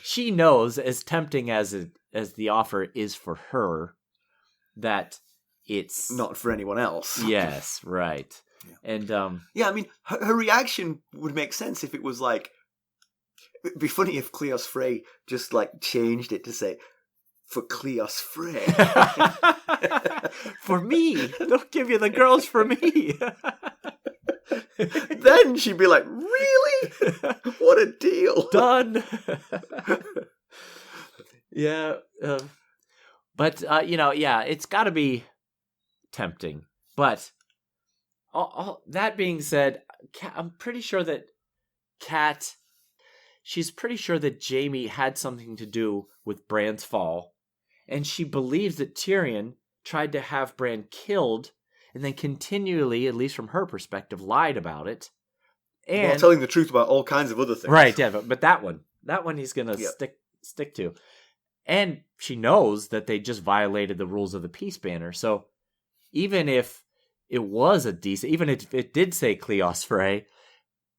she knows, as tempting as the offer is for her, that it's not for anyone else. Yes, right. Yeah. And yeah, I mean, her reaction would make sense if it was like, it'd be funny if Cleos Frey just like changed it to say, for Cleos Frey. For me. They'll give you the girls for me. Then she'd be like, really? What a deal. Done. Yeah. But, yeah, it's got to be tempting. But all that being said, I'm pretty sure that she's pretty sure that Jaime had something to do with Bran's fall. And she believes that Tyrion tried to have Bran killed and then continually, at least from her perspective, lied about it. And While telling the truth about all kinds of other things. Right, yeah, but that one he's going to stick to. And she knows that they just violated the rules of the peace banner. So even if it was even if it did say Cleos Frey,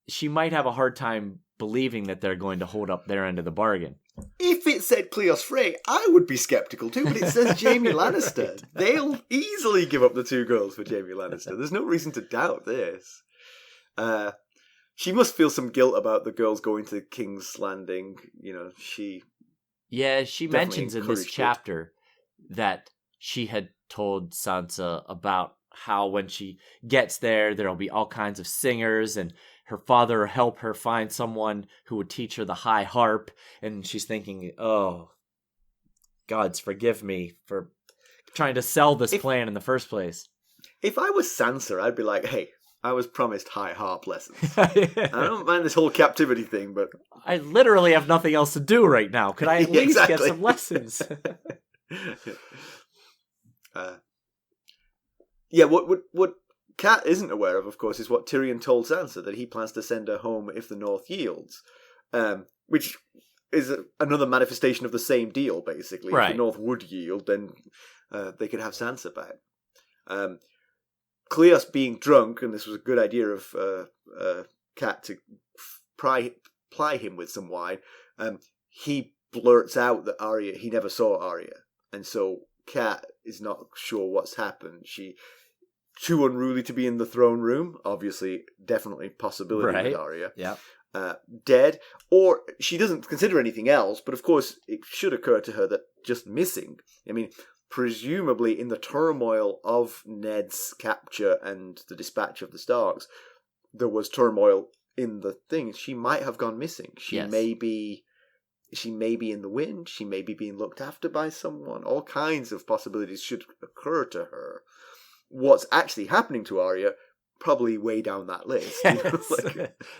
she might have a hard time believing that they're going to hold up their end of the bargain. If it said Cleos Frey, I would be skeptical too, but it says Jaime Lannister. Right. They'll easily give up the 2 girls for Jaime Lannister. There's no reason to doubt this. She must feel some guilt about the girls going to King's Landing. She mentions in this chapter that she had told Sansa about how when she gets there'll be all kinds of singers, and her father will help her find someone who would teach her the high harp. And she's thinking, oh, gods forgive me for trying to sell this plan in the first place. If I was Sansa, I'd be like, hey, I was promised high harp lessons. I don't mind this whole captivity thing, but I literally have nothing else to do right now. Could I at least get some lessons? What Cat isn't aware of course, is what Tyrion told Sansa, that he plans to send her home if the North yields, which is another manifestation of the same deal, basically. Right. If the North would yield, then they could have Sansa back. Cleos being drunk, and this was a good idea of Cat to ply him with some wine, he blurts out that he never saw Arya, and so Cat is not sure what's happened. She too unruly to be in the throne room, obviously, definitely possibility with Arya. Yeah. Dead, or she doesn't consider anything else, but of course it should occur to her that just missing. I mean, presumably in the turmoil of Ned's capture and the dispatch of the Starks, there was turmoil in the thing. She might have gone missing. She may be in the wind. She may be being looked after by someone. All kinds of possibilities should occur to her. What's actually happening to Arya, probably way down that list. Yes.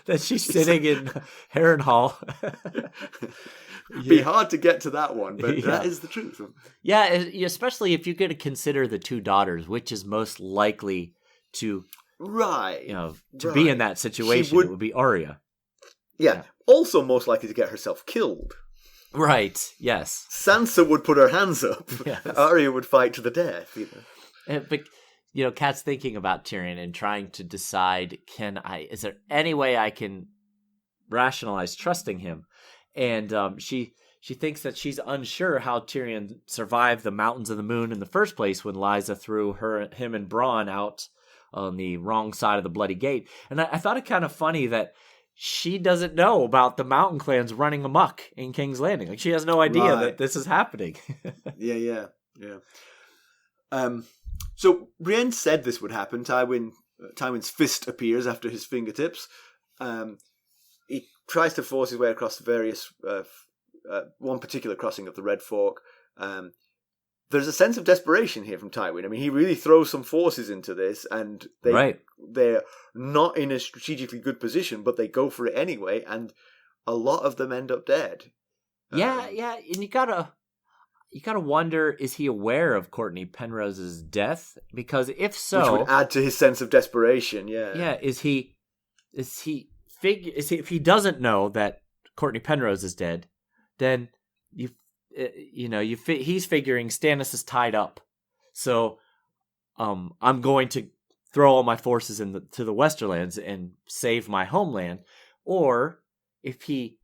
That she's sitting in Harrenhal. Be hard to get to that one, but that is the truth. Yeah, especially if you're going to consider the 2 daughters, which is most likely to be in that situation. It would be Arya. Yeah, also most likely to get herself killed. Right, yes. Sansa would put her hands up. Yes. Arya would fight to the death. But Kat's thinking about Tyrion and trying to decide, is there any way I can rationalize trusting him? And she thinks that she's unsure how Tyrion survived the Mountains of the Moon in the first place when Lysa threw him and Bronn out on the wrong side of the Bloody Gate. And I thought it kind of funny that she doesn't know about the mountain clans running amok in King's Landing. Like, she has no idea that this is happening. Yeah. So Brienne said this would happen. Tywin's fist appears after his fingertips. He tries to force his way across the various one particular crossing of the Red Fork. There's a sense of desperation here from Tywin. I mean, he really throws some forces into this, and they're not in a strategically good position, but they go for it anyway, and a lot of them end up dead. Yeah, and you gotta wonder, is he aware of Courtnay Penrose's death? Because if so, which would add to his sense of desperation. Yeah. If he doesn't know that Courtnay Penrose is dead, then he's figuring Stannis is tied up, so I'm going to throw all my forces to the Westerlands and save my homeland. Or if he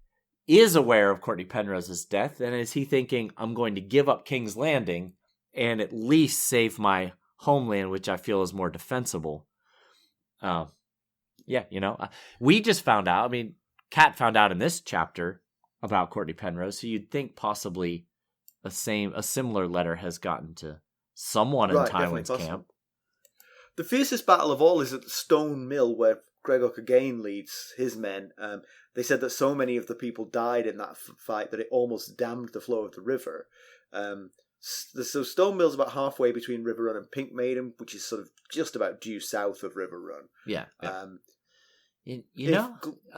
is aware of Courtnay Penrose's death, then is he thinking, I'm going to give up King's Landing and at least save my homeland, which I feel is more defensible. We just found out. I mean, Kat found out in this chapter about Courtnay Penrose, so you'd think possibly a similar letter has gotten to someone in Tywin's camp. The fiercest battle of all is at the Stone Mill, where Gregor Clegane leads his men. They said that so many of the people died in that fight that it almost dammed the flow of the river. So Stone Mill's about halfway between Riverrun and Pink Maiden, which is sort of just about due south of Riverrun. Yeah.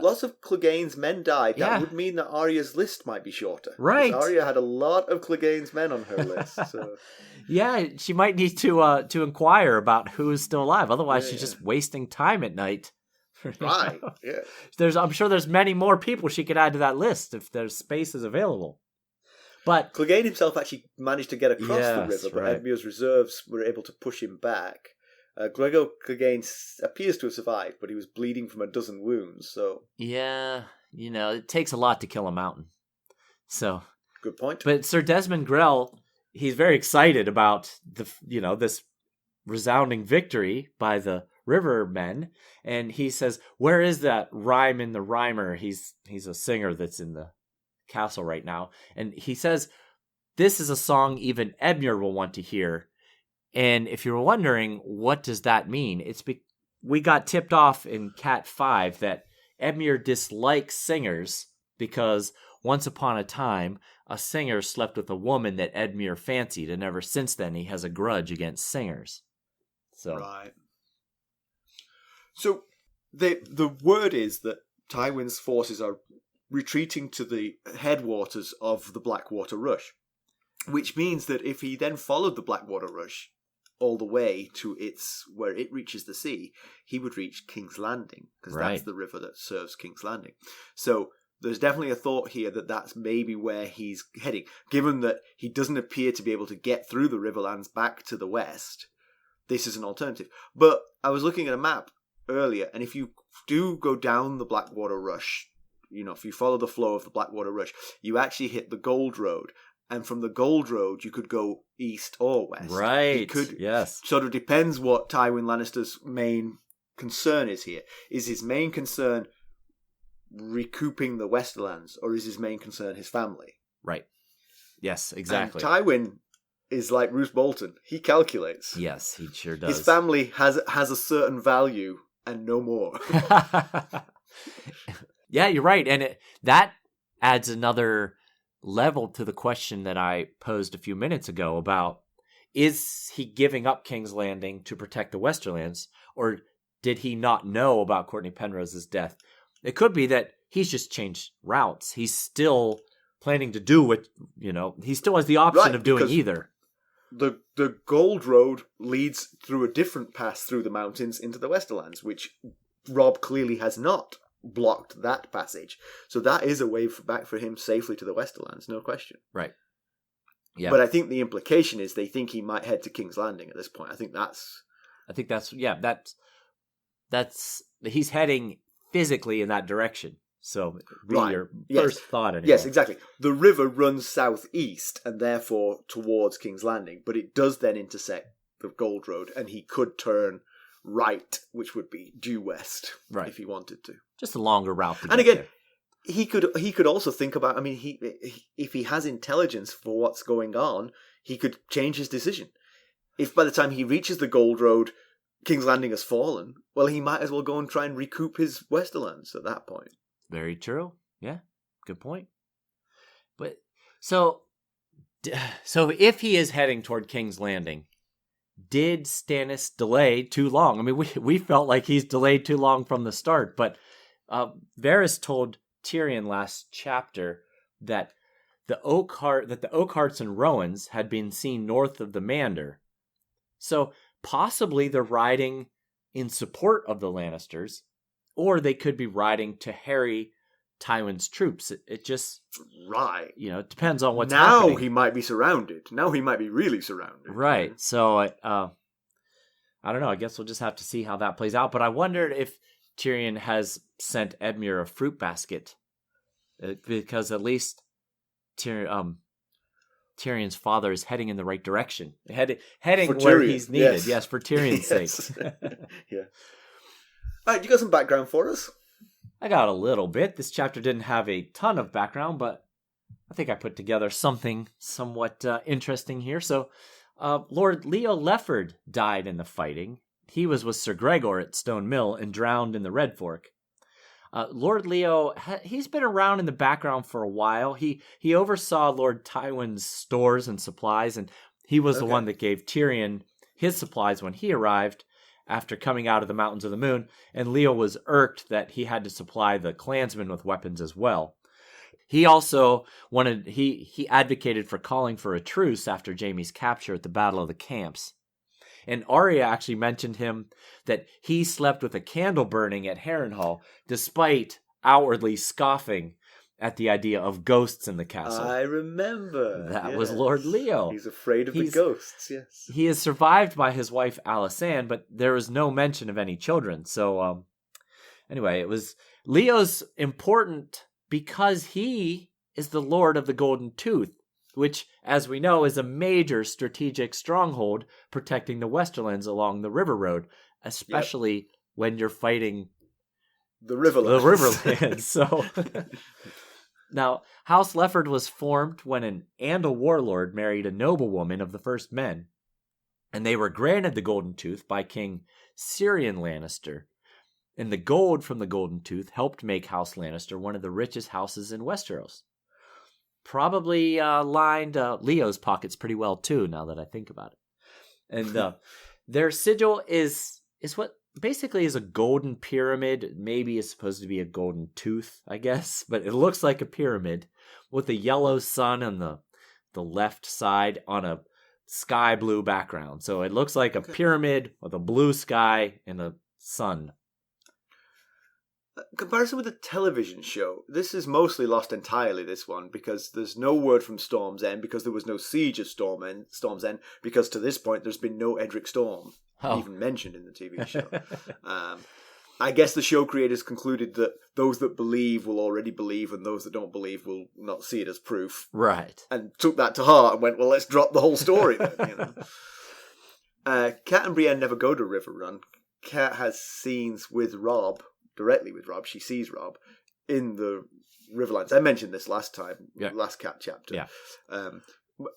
Lots of Clegane's men died, that would mean that Arya's list might be shorter. Right. Arya had a lot of Clegane's men on her list. So. Yeah, she might need to inquire about who is still alive. Otherwise, she's just wasting time at night. Right. Yeah. I'm sure there's many more people she could add to that list if there's spaces available. But Clegane himself actually managed to get across the river, but Edmure's reserves were able to push him back. Gregor Clegane appears to have survived, but he was bleeding from a dozen wounds, so... Yeah, it takes a lot to kill a mountain. So... Good point. But Sir Desmond Grell, he's very excited about this resounding victory by the Rivermen, and he says, where is that rhyme in the rhymer? He's a singer that's in the castle right now, and he says, this is a song even Edmure will want to hear. And if you're wondering, what does that mean? We got tipped off in Cat 5 that Edmure dislikes singers because once upon a time, a singer slept with a woman that Edmure fancied, and ever since then he has a grudge against singers. So. Right. So the word is that Tywin's forces are retreating to the headwaters of the Blackwater Rush, which means that if he then followed the Blackwater Rush all the way to where it reaches the sea, he would reach King's Landing, because that's the river that serves King's Landing. So there's definitely a thought here that that's maybe where he's heading, given that he doesn't appear to be able to get through the Riverlands back to the west. This is an alternative. But I was looking at a map earlier, and if you do go down the Blackwater Rush, if you follow the flow of the Blackwater Rush, you actually hit the Gold Road. And from the Gold Road, you could go east or west. Right, yes. Sort of depends what Tywin Lannister's main concern is here. Is his main concern recouping the Westerlands, or is his main concern his family? Right. Yes, exactly. And Tywin is like Roose Bolton. He calculates. Yes, he sure does. His family has a certain value and no more. Yeah, you're right. And that adds another level to the question that I posed a few minutes ago about, is he giving up King's Landing to protect the Westerlands, or did he not know about Courtnay Penrose's death? It could be that he's just changed routes. He's still planning to do what, he still has the option of doing either. The Gold Road leads through a different pass through the mountains into the Westerlands, which Robb clearly has not blocked that passage. So that is a way back for him safely to the Westerlands, no question. Right. Yeah. But I think the implication is they think he might head to King's Landing at this point. I think that's he's heading physically in that direction. So your first thought anyway. Yes, exactly. The river runs southeast and therefore towards King's Landing, but it does then intersect the Gold Road, and he could turn right, which would be due west, if he wanted to. Just a longer route. And again, he could also think about. I mean, if he has intelligence for what's going on, he could change his decision. If by the time he reaches the Gold Road, King's Landing has fallen, well, he might as well go and try and recoup his Westerlands at that point. Very true. Yeah, good point. But so if he is heading toward King's Landing, did Stannis delay too long? I mean, we felt like he's delayed too long from the start, but Varys told Tyrion last chapter that the Oakhearts and Rowans had been seen north of the Mander. So possibly they're riding in support of the Lannisters, or they could be riding to harry Tywin's troops. It just... Right. It depends on what's now happening. Now he might be surrounded. Now he might be really surrounded. Right. So, I don't know. I guess we'll just have to see how that plays out. But I wondered if Tyrion has sent Edmure a fruit basket. Because at least Tyrion's father is heading in the right direction. Heading For where Tyrion, he's needed. yes. Yes, for Tyrion's Yes. sake. Yeah. All right, you got some background for us? I got a little bit. This chapter didn't have a ton of background, but I think I put together something somewhat interesting here. So, Lord Leo Lefford died in the fighting. He was with Sir Gregor at Stone Mill and drowned in the Red Fork. Lord Leo, he's been around in the background for a while. He oversaw Lord Tywin's stores and supplies, and he was the one that gave Tyrion his supplies when he arrived after coming out of the Mountains of the Moon, and Leo was irked that he had to supply the clansmen with weapons as well. He also he advocated for calling for a truce after Jaime's capture at the Battle of the Camps. And Arya actually mentioned him that he slept with a candle burning at Harrenhal, despite outwardly scoffing at the idea of ghosts in the castle. I remember. That was Lord Leo. He's afraid of the ghosts, yes. He is survived by his wife Alysanne, but there is no mention of any children. So, anyway, Leo's important because he is the Lord of the Golden Tooth, which, as we know, is a major strategic stronghold protecting the Westerlands along the River Road, especially when you're fighting the Riverlands. The Riverlands. So, now, House Lefford was formed when an Andal warlord married a noblewoman of the First Men, and they were granted the Golden Tooth by King Tyrion Lannister. And the gold from the Golden Tooth helped make House Lannister one of the richest houses in Westeros. Probably lined Leo's pockets pretty well too, now that I think about it. And their sigil is what basically is a golden pyramid. Maybe it's supposed to be a golden tooth, I guess, but it looks like a pyramid with a yellow sun on the left side on a sky blue background. So it looks like a pyramid with a blue sky and a sun. Comparison with the television show, this is mostly lost entirely, this one, because there's no word from Storm's End, because there was no siege of Storm's End, because to this point there's been no Edric Storm even mentioned in the TV show. I guess the show creators concluded that those that believe will already believe, and those that don't believe will not see it as proof. Right. And took that to heart and went, well, let's drop the whole story then, you know. Cat and Brienne never go to Riverrun. Cat has scenes with Robb, directly with Robb. She sees Robb in the Riverlands. I mentioned this last Cat chapter. Yeah.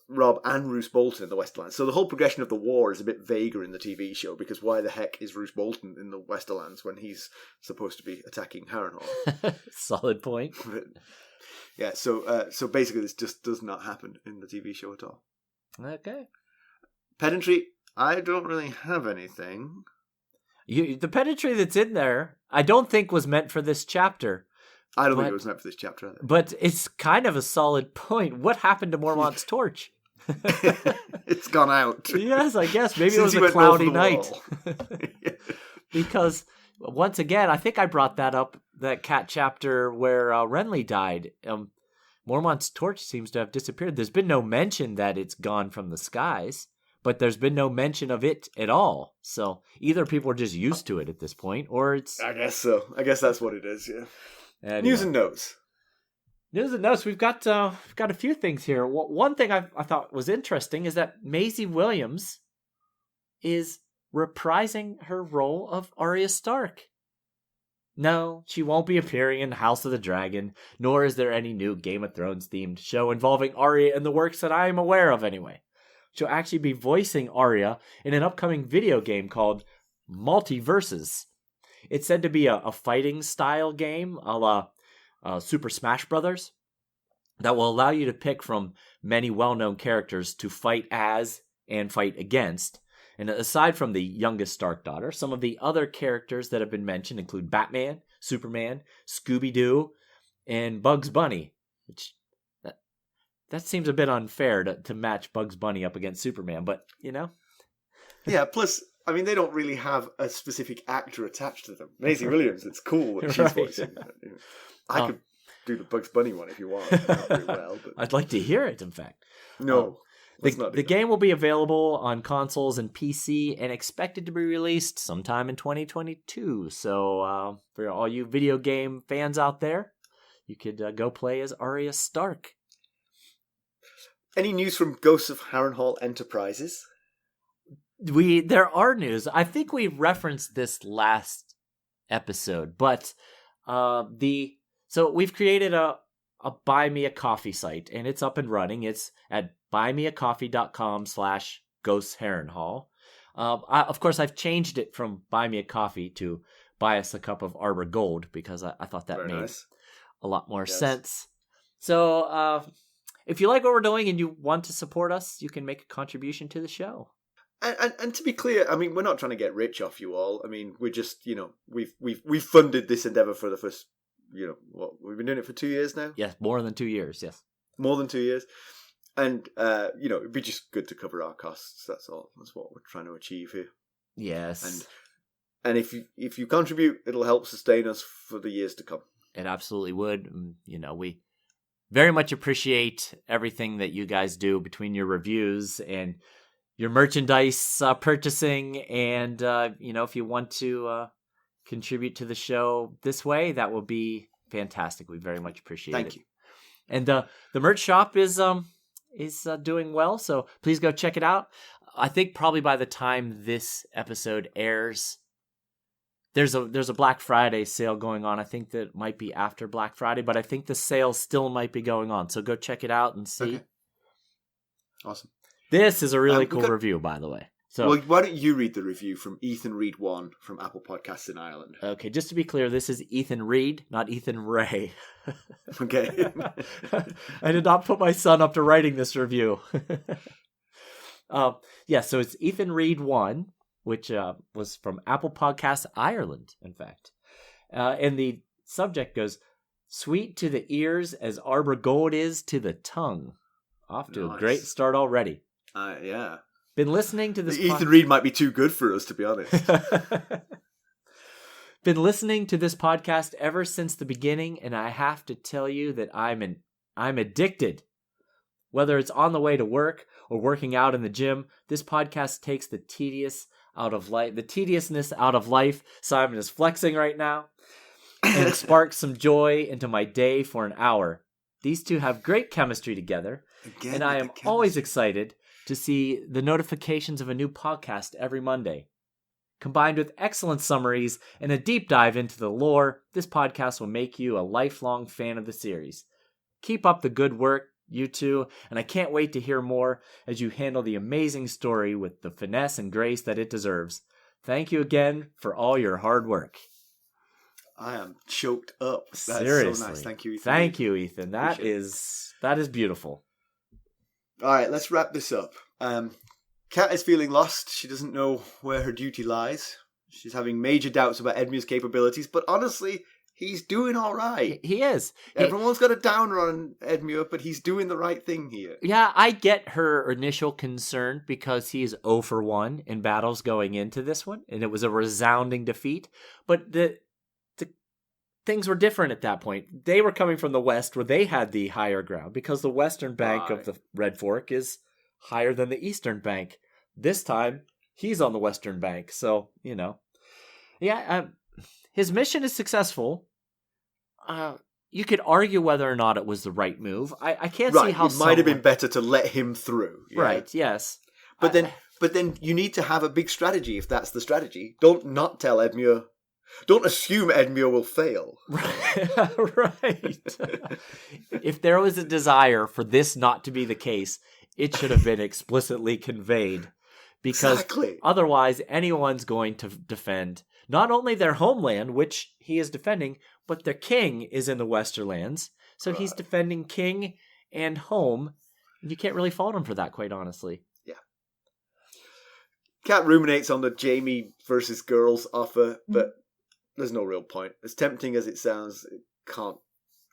Robb and Roose Bolton in the Westerlands. So the whole progression of the war is a bit vaguer in the TV show, because why the heck is Roose Bolton in the Westerlands when he's supposed to be attacking Harrenhal? Solid point. Yeah, so basically this just does not happen in the TV show at all. Okay. Pedantry, I don't really have anything. The pedantry that's in there, I don't think was meant for this chapter. I don't think it was meant for this chapter either. But it's kind of a solid point. What happened to Mormont's torch? It's gone out. Yes, I guess. Maybe it was a cloudy night. Because, once again, I think I brought that up, that Cat chapter where Renly died. Mormont's torch seems to have disappeared. There's been no mention that it's gone from the skies, but there's been no mention of it at all. So either people are just used to it at this point, or it's... I guess so. I guess that's what it is, yeah. Anyway. News and notes. News and notes. We've got a few things here. One thing I thought was interesting is that Maisie Williams is reprising her role of Arya Stark. No, she won't be appearing in House of the Dragon, nor is there any new Game of Thrones themed show involving Arya in the works that I am aware of anyway. She'll actually be voicing Arya in an upcoming video game called Multiverses. It's said to be a fighting style game a la Super Smash Brothers that will allow you to pick from many well-known characters to fight as and fight against. And aside from the youngest Stark daughter, some of the other characters that have been mentioned include Batman, Superman, Scooby-Doo, and Bugs Bunny, which that seems a bit unfair to match Bugs Bunny up against Superman, but, you know. Yeah, plus, I mean, they don't really have a specific actor attached to them. Maisie Williams, it's cool that she's voicing that. You know. I could do the Bugs Bunny one if you want. Not very well, but... I'd like to hear it, in fact. No. The game will be available on consoles and PC and expected to be released sometime in 2022. So for all you video game fans out there, you could go play as Arya Stark. Any news from Ghosts of Harrenhal Enterprises? There are news. I think we referenced this last episode, but so we've created a Buy Me a Coffee site, and it's up and running. It's at buymeacoffee.com/Ghosts Harrenhal. Of course, I've changed it from Buy Me a Coffee to Buy Us a Cup of Arbor Gold because I thought that made a lot more sense. So if you like what we're doing and you want to support us, you can make a contribution to the show. And to be clear, I mean, we're not trying to get rich off you all. I mean, we're just, we've funded this endeavor for the first, we've been doing it for 2 years now? Yes, more than 2 years, yes. More than 2 years. And, it'd be just good to cover our costs. That's all. That's what we're trying to achieve here. Yes. And if you contribute, it'll help sustain us for the years to come. It absolutely would. We very much appreciate everything that you guys do between your reviews and your merchandise purchasing. And, if you want to contribute to the show this way, that will be fantastic. We very much appreciate it. Thank you. And the merch shop is doing well, so please go check it out. I think probably by the time this episode airs, there's a Black Friday sale going on. I think that might be after Black Friday, but I think the sale still might be going on. So go check it out and see. Okay. Awesome. This is a really cool review, by the way. So, well, why don't you read the review from Ethan Reed 1 from Apple Podcasts in Ireland? Okay, just to be clear, this is Ethan Reed, not Ethan Ray. Okay. I did not put my son up to writing this review. So it's Ethan Reed 1, which was from Apple Podcasts Ireland, in fact. And the subject goes, "Sweet to the ears as Arbor Gold is to the tongue." Off to a great start already. Yeah. Been listening to this. Ethan Reed might be too good for us, to be honest. Been listening to this podcast ever since the beginning, and I have to tell you that I'm addicted. Whether it's on the way to work or working out in the gym, this podcast takes the tediousness out of life. Simon is flexing right now, and sparks some joy into my day for an hour. These two have great chemistry together, and I am always excited to see the notifications of a new podcast every Monday. Combined with excellent summaries and a deep dive into the lore, this podcast will make you a lifelong fan of the series. Keep up the good work, you two, and I can't wait to hear more as you handle the amazing story with the finesse and grace that it deserves. Thank you again for all your hard work. I am choked up. That's Seriously. So nice. Thank you, Ethan. Thank you, Ethan. That is beautiful. All right, let's wrap this up. Kat is feeling lost. She doesn't know where her duty lies. She's having major doubts about Edmure's capabilities, but honestly, he's doing all right. He is. Everyone's got a downer on Edmure, but he's doing the right thing here. Yeah, I get her initial concern because he's 0 for 1 in battles going into this one, and it was a resounding defeat. But the things were different at that point. They were coming from the west where they had the higher ground because the western bank of the Red Fork is higher than the eastern bank. This time, he's on the western bank. So, his mission is successful. You could argue whether or not it was the right move. I can't see how it might have been better to let him through. Yeah? Right, yes. But then you need to have a big strategy if that's the strategy. Don't not tell Edmure. Don't assume Edmure will fail. Right. If there was a desire for this not to be the case, it should have been explicitly conveyed. Because otherwise, anyone's going to defend not only their homeland, which he is defending, but their king is in the Westerlands. So he's defending king and home. And you can't really fault him for that, quite honestly. Yeah. Kat ruminates on the Jaime versus girls offer, but there's no real point. As tempting as it sounds,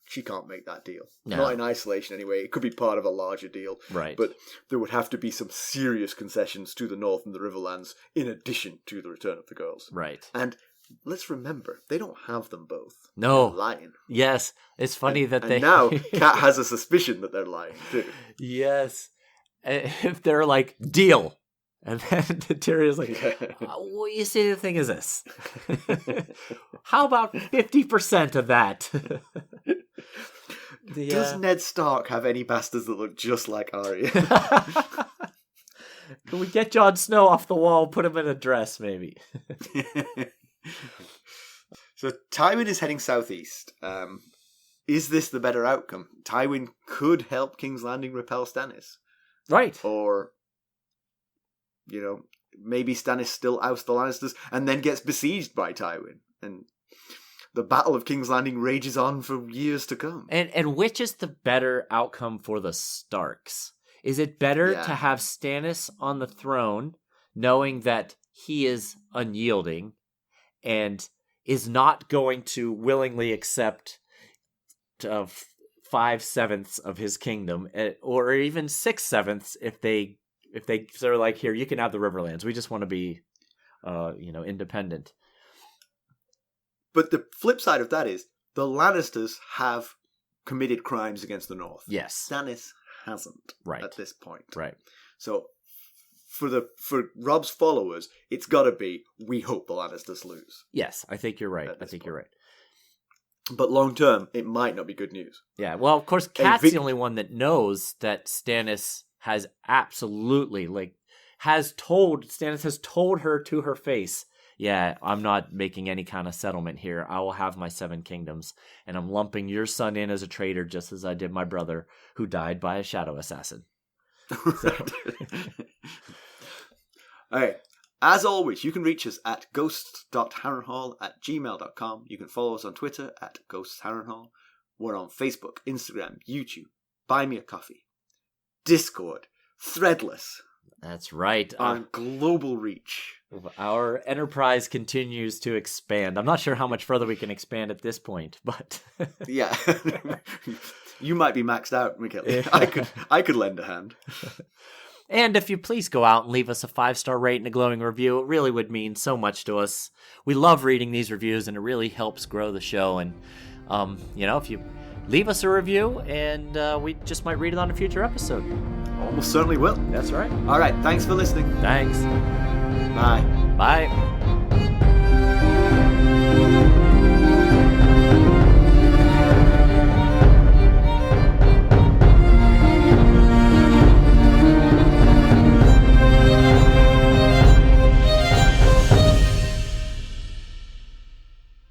she can't make that deal. No. Not in isolation anyway. It could be part of a larger deal. Right. But there would have to be some serious concessions to the North and the Riverlands in addition to the return of the girls. Right. And let's remember, they don't have them both. No. They're lying. Yes. It's funny that they... And now, Kat has a suspicion that they're lying too. Yes. If they're like, deal. And then Tyrion's like, well, you see, the thing is this. How about 50% of that? Does Ned Stark have any bastards that look just like Arya? Can we get Jon Snow off the wall, put him in a dress, maybe? So Tywin is heading southeast. Is this the better outcome? Tywin could help King's Landing repel Stannis. Right. Or, maybe Stannis still ousts the Lannisters and then gets besieged by Tywin. And the Battle of King's Landing rages on for years to come. And which is the better outcome for the Starks? Is it better to have Stannis on the throne, knowing that he is unyielding and is not going to willingly accept 5/7 of his kingdom, or even 6/7 if they sort of like, here, you can have the Riverlands. We just want to be, independent. But the flip side of that is the Lannisters have committed crimes against the North. Yes, Stannis hasn't at this point. Right. So for Rob's followers, it's got to be, we hope the Lannisters lose. Yes, I think you're right. You're right. But long term, it might not be good news. Yeah, well, of course, Kat's the only one that knows that Stannis has absolutely, Stannis has told her to her face, yeah, I'm not making any kind of settlement here. I will have my 7 kingdoms, and I'm lumping your son in as a traitor just as I did my brother, who died by a shadow assassin. All right. As always, you can reach us at ghosts.harrenhal@gmail.com. You can follow us on Twitter at ghostsharrenhal. We're on Facebook, Instagram, YouTube, Buy Me a Coffee, Discord, Threadless. That's right. On global reach. Our enterprise continues to expand. I'm not sure how much further we can expand at this point, but yeah. You might be maxed out, Mackelly. I could lend a hand. And if you please go out and leave us a 5-star rate and a glowing review, it really would mean so much to us. We love reading these reviews, and it really helps grow the show. And, if you leave us a review, and we just might read it on a future episode. Almost certainly will. That's right. All right. Thanks for listening. Thanks. Bye. Bye.